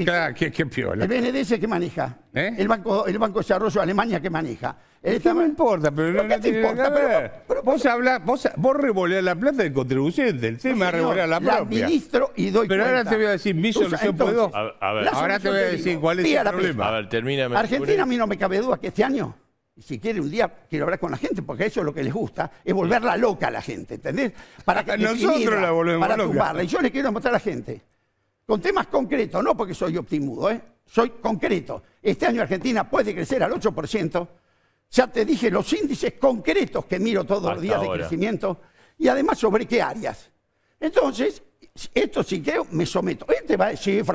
Claro, qué piola. ¿El BNDES qué maneja? ¿Eh? El Banco de Desarrollo de Alemania ¿qué maneja? No me importa, pero no tiene nada que ver. Vos revoleás la plata del contribuyente, el tema es revolear la propia. Administro y doy Pero cuenta. ahora te voy a decir, mi solución puedo. Ahora te voy a decir cuál es el problema. A ver, termíname. Argentina, a mí no me cabe duda que este año, y si quiere un día, quiero hablar con la gente, porque eso es lo que les gusta, es volverla loca a la gente, ¿entendés? Para que Nosotros la volvemos para loca. tumbarla. Y yo le quiero mostrar a la gente, con temas concretos, no porque soy optimudo, soy concreto. Este año Argentina puede crecer al 8%. Ya te dije los índices concretos que miro todos los días de crecimiento y además sobre qué áreas. Entonces, esto sí que me someto. Este va a decir, yo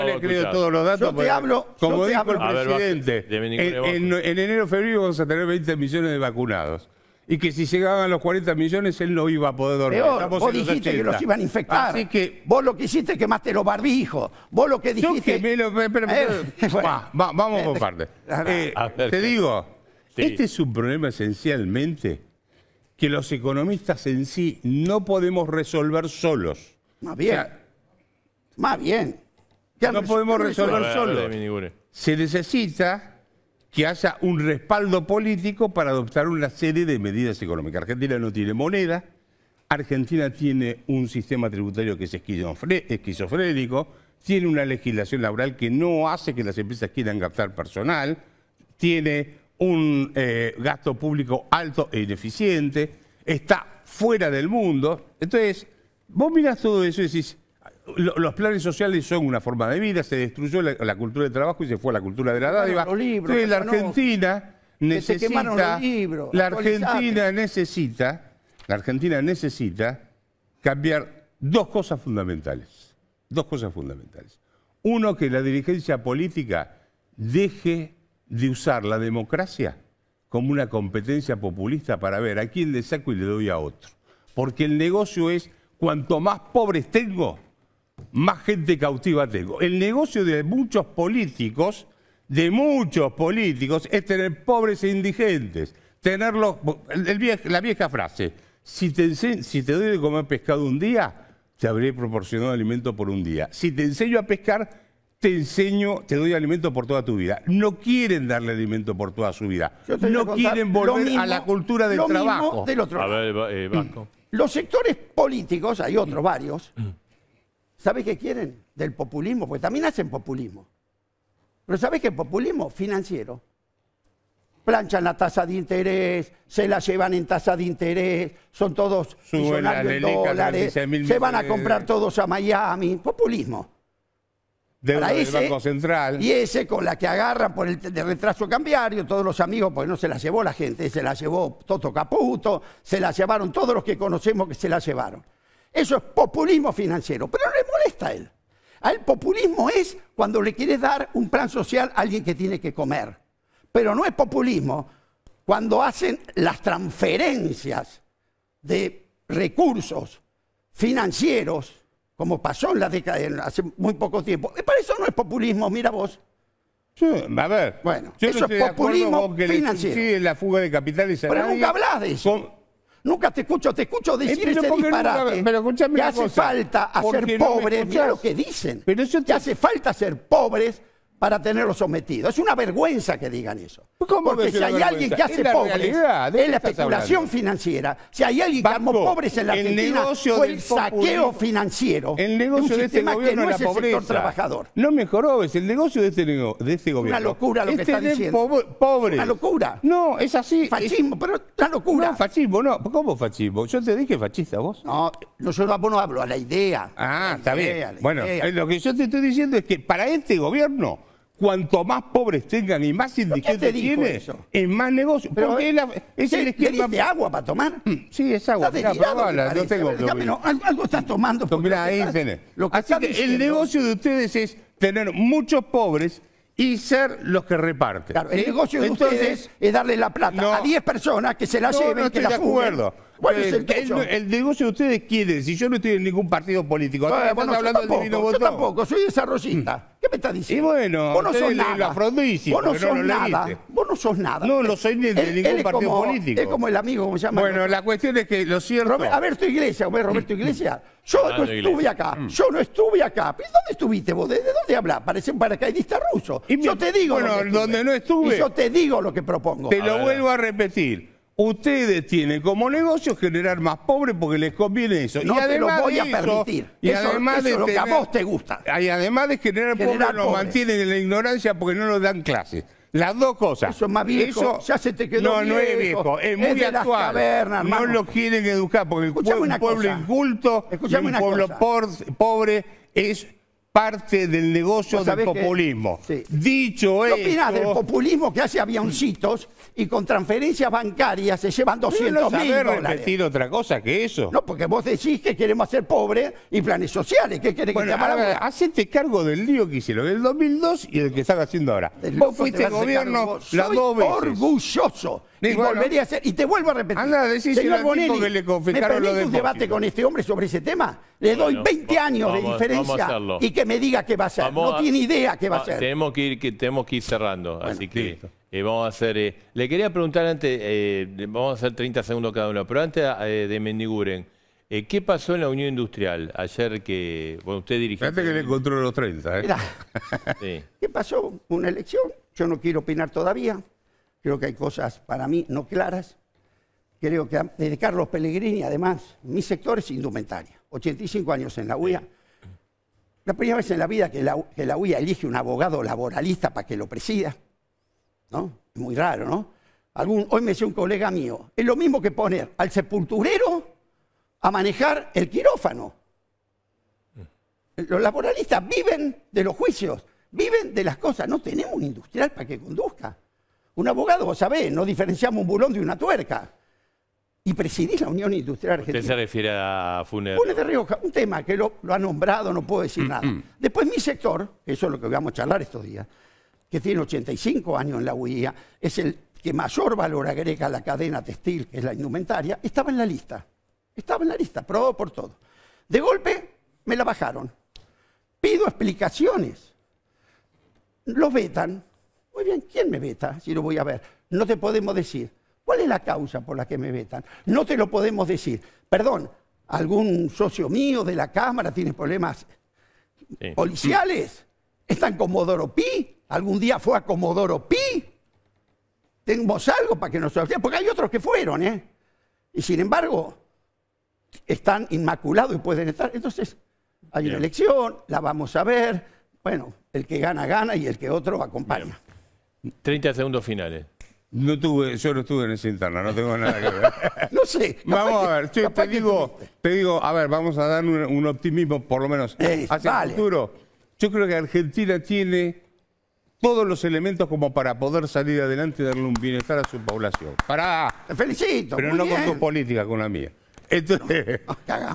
le creo todos los datos. Yo te hablo, como yo te dijo hablo. el presidente, en enero, febrero vamos a tener 20 millones de vacunados. Y que si llegaban a los 40 millones, él no iba a poder dormir. Peor, vos dijiste que los iban a infectar. Así que, vos lo que hiciste es quemaste los barbijos. Vos lo que dijiste... vamos por partes. Te digo, este es un problema esencialmente que los economistas en sí no podemos resolver solos. Más bien. Más bien. No podemos resolver solos. Se necesita que haya un respaldo político para adoptar una serie de medidas económicas. Argentina no tiene moneda, Argentina tiene un sistema tributario que es esquizofrénico, tiene una legislación laboral que no hace que las empresas quieran gastar personal, tiene un gasto público alto e ineficiente, está fuera del mundo. Entonces, vos mirás todo eso y decís, los planes sociales son una forma de vida, se destruyó la cultura del trabajo y se fue a la cultura de la dádiva. Entonces, la Argentina necesita cambiar dos cosas fundamentales. Uno, que la dirigencia política deje de usar la democracia como una competencia populista para ver a quién le saco y le doy a otro. Porque el negocio es, cuanto más pobres tengo, más gente cautiva tengo. El negocio de muchos políticos, es tener pobres e indigentes. La vieja frase, si te doy de comer pescado un día, te habré proporcionado alimento por un día. Si te enseño a pescar, te doy alimento por toda tu vida. No quieren darle alimento por toda su vida. No quieren volver a la cultura del trabajo. Del otro lado. Los sectores políticos, hay otros varios, ¿sabés qué quieren? Del populismo, porque también hacen populismo. Pero ¿sabés qué? Populismo financiero. Planchan la tasa de interés, se la llevan en tasa de interés, son todos millonarios en dólares, se van a comprar todos a Miami. Populismo. Del Banco Central. Y ese con la que agarran por el retraso cambiario, todos los amigos, porque no se la llevó la gente, se la llevó Toto Caputo, se la llevaron todos los que conocemos que se la llevaron. Eso es populismo financiero, pero no le molesta a él. A él populismo es cuando le quieres dar un plan social a alguien que tiene que comer. Pero no es populismo cuando hacen las transferencias de recursos financieros, como pasó en la década, hace muy poco tiempo. Y para eso no es populismo, mira vos. A ver, bueno, yo eso no es populismo financiero. La fuga de capitales pero nunca hablas de eso. Nunca te escucho decir ese disparate. Pero escúchame que una hace cosa, falta hacer pobres, mira lo que dicen. Que hace falta hacer pobres para tenerlos sometidos. Es una vergüenza que digan eso. Porque si hay alguien que hace pobres, es la especulación financiera. Si hay alguien que armó pobres en la Argentina, fue el saqueo financiero. El negocio de este gobierno no es la el sector pobreza. Trabajador. No mejoró, es el negocio de este gobierno. Una locura lo que está diciendo. Pobres. Una locura. No, es así. Fascismo, pero una locura. No, fascismo, no. ¿Cómo fascismo? Yo te dije fascista, vos. No, yo no hablo a la idea. Ah, está bien. Bueno, lo que yo te estoy diciendo es que para este gobierno, cuanto más pobres tengan y más indigentes tiene, es más negocio. Pero, porque es el esquema... ¿Le agua para tomar? Sí, es agua. Mirá, probala, no tengo que algo estás tomando. Mirá, ahí tenés. Así que el negocio de ustedes es tener muchos pobres y ser los que reparten. Claro, el negocio de ustedes es darle la plata a 10 personas que se la lleven, no que la estoy de acuerdo. Bueno, el negocio de ustedes quiere, si yo no estoy en ningún partido político, bueno, hablando del divino yo voto. tampoco, soy desarrollista. ¿Qué me estás diciendo? Y bueno, vos no sos nada. Vos no sos nada. Vos no sos nada. No, no soy de ningún partido político. Es como el amigo, ¿cómo se llama? Bueno, la cuestión es que lo cierto... Roberto Iglesias, Roberto Iglesias. Yo no estuve acá. Yo no estuve acá. ¿Dónde estuviste vos? ¿De dónde hablás? Parece un paracaidista ruso. Yo te digo. Bueno, donde no estuve. Y yo te digo lo que propongo. Te lo vuelvo a repetir. Ustedes tienen como negocio generar más pobres porque les conviene eso. No y además te lo voy a eso, permitir. Y eso, además eso de es lo que a tener, vos te gusta. Y además de generar pobres, nos mantienen en la ignorancia porque no nos dan clases. Las dos cosas. Eso es más viejo, eso, ya se te quedó no, viejo. No es viejo, es muy actual. Cavernas, no lo quieren educar porque un pueblo inculto y un pueblo pobre es parte del negocio del populismo. Sí. Dicho ¿Qué esto... opinás del populismo que hace avioncitos y con transferencias bancarias se llevan 200.000 dólares? ¿Repetir otra cosa que eso? No, porque vos decís que queremos hacer pobres y planes sociales. ¿Qué querés que te haga? Hacete cargo del lío que hicieron en el 2002 y el que están haciendo ahora. Vos fuiste gobierno las dos veces. Orgulloso. Y volvería a ser, y te vuelvo a repetir. Anda, señor Bonelli, que le confiscaron ¿me permite un debate con este hombre sobre ese tema? Le doy 20 años de diferencia y que me diga qué va a hacer. No tiene idea qué va a hacer. Tenemos que ir cerrando, bueno, así que vamos a hacer... le quería preguntar antes, vamos a hacer 30 segundos cada uno, pero antes de Mendiguren, ¿qué pasó en la Unión Industrial ayer que usted dirigió? Fíjate que le encontró los 30, Mirá, ¿qué pasó? Una elección, yo no quiero opinar todavía. Creo que hay cosas para mí no claras. Creo que desde Carlos Pellegrini, además, mi sector es indumentaria. 85 años en la UIA. La primera vez en la vida que la UIA elige un abogado laboralista para que lo presida. ¿No? Es muy raro, ¿no? Hoy me decía un colega mío, es lo mismo que poner al sepulturero a manejar el quirófano. Los laboralistas viven de los juicios, viven de las cosas. No tenemos un industrial para que conduzca. Un abogado, vos sabés, no diferenciamos un bulón de una tuerca. Y presidís la Unión Industrial Argentina. ¿Usted se refiere a Funes? Funes de Rioja, un tema que lo ha nombrado, no puedo decir nada. Después mi sector, que eso es lo que vamos a charlar estos días, que tiene 85 años en la UIA, es el que mayor valor agrega a la cadena textil, que es la indumentaria, estaba en la lista. Estaba en la lista, probado por todo. De golpe me la bajaron. Pido explicaciones. Los vetan. Muy bien, ¿quién me veta? Si lo voy a ver. No te podemos decir. ¿Cuál es la causa por la que me vetan? No te lo podemos decir. Perdón, ¿algún socio mío de la Cámara tiene problemas policiales? ¿Está en Comodoro Pi? ¿Algún día fue a Comodoro Pi? ¿Tenemos algo para que nos... Porque hay otros que fueron, ¿eh? Y sin embargo, están inmaculados y pueden estar... Entonces, hay una elección, la vamos a ver. Bueno, el que gana, gana y el que otro acompaña. 30 segundos finales. Yo no estuve en esa interna, no tengo nada que ver. No sé. Vamos a ver, te digo, a ver, vamos a dar un optimismo, por lo menos, hacia el futuro. Yo creo que Argentina tiene todos los elementos como para poder salir adelante y darle un bienestar a su población. Te felicito. Pero no con tu política, con la mía. Entonces,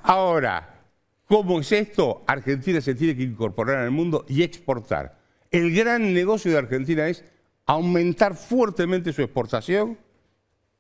ahora, ¿cómo es esto? Argentina se tiene que incorporar al mundo y exportar. El gran negocio de Argentina es aumentar fuertemente su exportación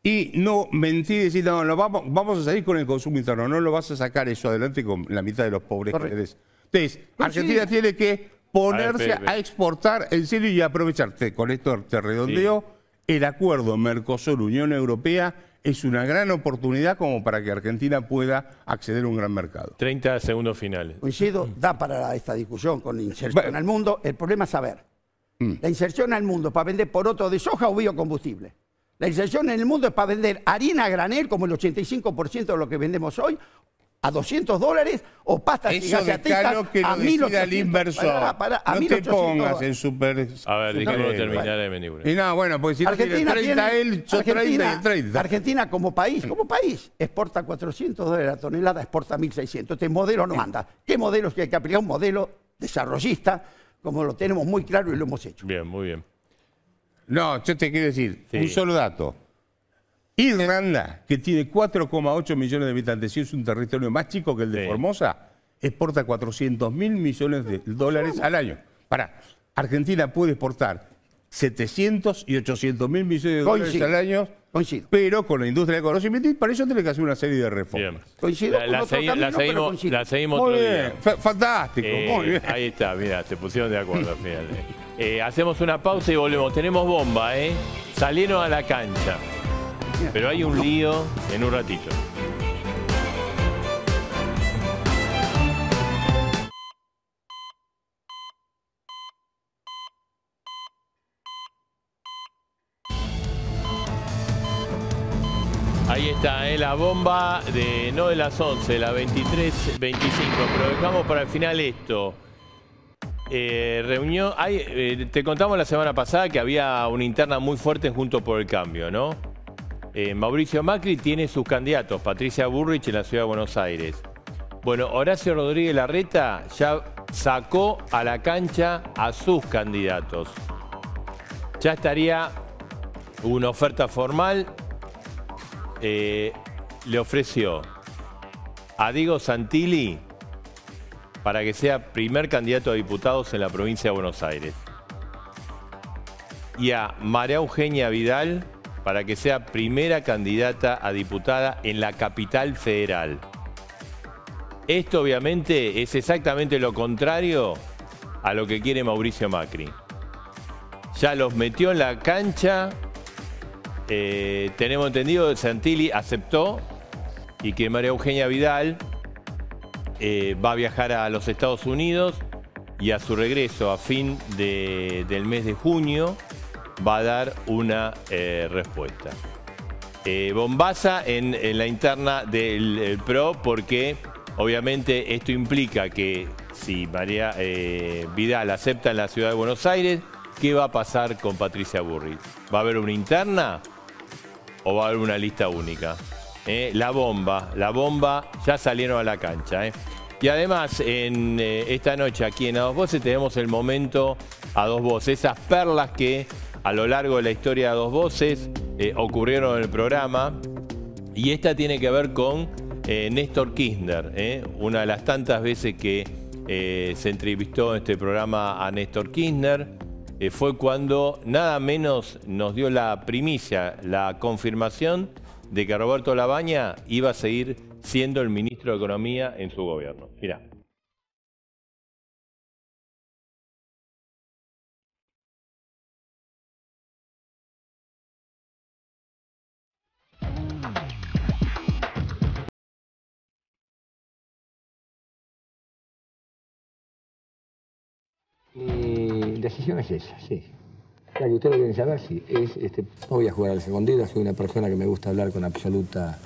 y no mentir y decir, no, vamos a salir con el consumo interno, no lo vas a sacar eso adelante con la mitad de los pobres que eres. Entonces, Argentina tiene que ponerse a exportar en serio y aprovecharte. Con esto te redondeo, el acuerdo Mercosur-Unión Europea es una gran oportunidad como para que Argentina pueda acceder a un gran mercado. 30 segundos finales. Coincido, da para esta discusión con inserción en el mundo. El problema es saber. La inserción en el mundo es para vender poroto de soja o biocombustible. La inserción en el mundo es para vender harina a granel, como el 85% de lo que vendemos hoy, a $200, o pastas y galletitas a $1.800. El inversor. No te pongas en super... A ver, déjame terminar de Mendiguren. Y no, bueno, pues si Argentina 30 él, yo 30 y el 30. Argentina como país, exporta $400 la tonelada, exporta 1.600. Este modelo no anda. ¿Qué modelos que hay que aplicar? Un modelo desarrollista, como lo tenemos muy claro y lo hemos hecho. Bien, muy bien. No, yo te quiero decir, un solo dato. Irlanda, que tiene 4,8 millones de habitantes y es un territorio más chico que el de Formosa, exporta 400.000 millones de dólares al año. Argentina puede exportar 700 y 800.000 millones de dólares al año, pero con la industria del conocimiento, y para eso tiene que hacer una serie de reformas. Coincido la seguimos muy otro bien, día. Fantástico, muy bien. Ahí está, mira, se pusieron de acuerdo al final. Hacemos una pausa y volvemos. Tenemos bomba, salieron a la cancha. Pero hay un lío en un ratito. Ahí está, la bomba no de las 11, de las 23:25. Pero dejamos para el final esto. Reunión. Te contamos la semana pasada que había una interna muy fuerte en Juntos por el Cambio, ¿no? Mauricio Macri tiene sus candidatos, Patricia Bullrich en la Ciudad de Buenos Aires. Bueno, Horacio Rodríguez Larreta ya sacó a la cancha a sus candidatos. Ya estaría una oferta formal. Le ofreció a Diego Santilli para que sea primer candidato a diputados en la provincia de Buenos Aires. Y a María Eugenia Vidal para que sea primera candidata a diputada en la capital federal. Esto obviamente es exactamente lo contrario a lo que quiere Mauricio Macri. Ya los metió en la cancha. Tenemos entendido que Santilli aceptó y que María Eugenia Vidal va a viajar a los Estados Unidos y a su regreso a fin del mes de junio va a dar una respuesta. Bombaza en la interna del PRO porque obviamente esto implica que si María Vidal acepta en la Ciudad de Buenos Aires, ¿qué va a pasar con Patricia Bullrich? ¿Va a haber una interna o va a haber una lista única? La bomba, ya salieron a la cancha. Y además, esta noche aquí en A Dos Voces tenemos el momento A Dos Voces, esas perlas que a lo largo de la historia de A Dos Voces ocurrieron en el programa. Y esta tiene que ver con Néstor Kirchner, una de las tantas veces que se entrevistó en este programa a Néstor Kirchner. Fue cuando nada menos nos dio la primicia, la confirmación de que Roberto Labaña iba a seguir siendo el ministro de Economía en su gobierno. Mirá. Mi decisión es esa, sí. La que ustedes lo quieren saber, sí. No voy a jugar al escondido, soy una persona que me gusta hablar con absoluta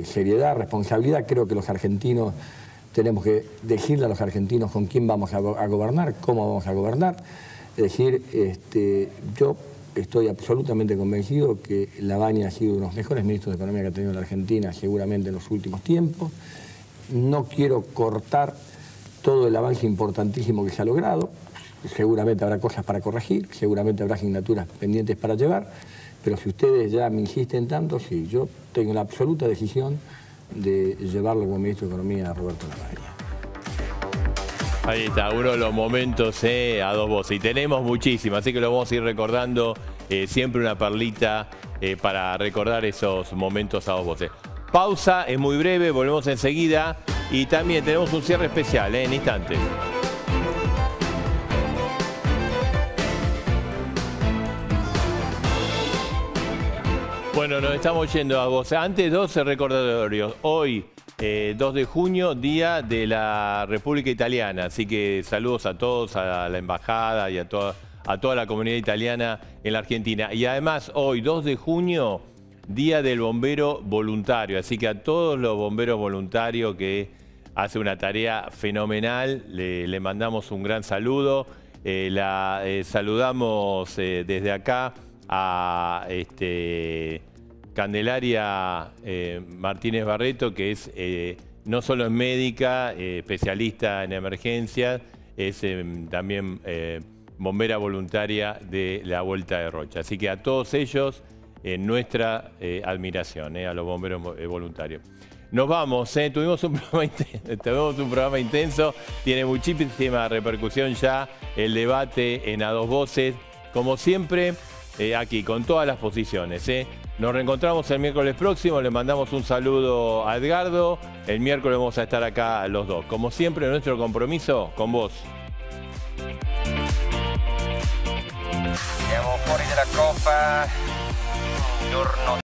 seriedad, responsabilidad. Creo que los argentinos tenemos que decirle a los argentinos con quién vamos a gobernar, cómo vamos a gobernar. Es decir, yo estoy absolutamente convencido que Labaña ha sido uno de los mejores ministros de Economía que ha tenido la Argentina seguramente en los últimos tiempos. No quiero cortar todo el avance importantísimo que se ha logrado. Seguramente habrá cosas para corregir, seguramente habrá asignaturas pendientes para llevar, pero si ustedes ya me insisten tanto, sí, yo tengo la absoluta decisión de llevarlo como ministro de Economía a Roberto Labaña. Ahí está, uno de los momentos A Dos Voces. Y tenemos muchísimas, así que lo vamos a ir recordando, siempre una perlita para recordar esos momentos A Dos Voces. Pausa, es muy breve, volvemos enseguida. Y también tenemos un cierre especial en instantes. Bueno, nos estamos yendo a vos. Antes, 12 recordatorios. Hoy, 2 de junio, Día de la República Italiana. Así que saludos a todos, a la embajada y a toda la comunidad italiana en la Argentina. Y además, hoy, 2 de junio, Día del Bombero Voluntario. Así que a todos los bomberos voluntarios que hacen una tarea fenomenal, le mandamos un gran saludo. Saludamos desde acá a Candelaria Martínez Barreto, que es no solo es médica, especialista en emergencias, es también bombera voluntaria de la Vuelta de Rocha. Así que a todos ellos, nuestra admiración, a los bomberos voluntarios. Nos vamos, tuvimos un programa intenso, tiene muchísima repercusión ya el debate en A Dos Voces, como siempre, aquí con todas las posiciones. Nos reencontramos el miércoles próximo, le mandamos un saludo a Edgardo, el miércoles vamos a estar acá los dos. Como siempre, nuestro compromiso con vos. Siamo fuori della Coppa, giorno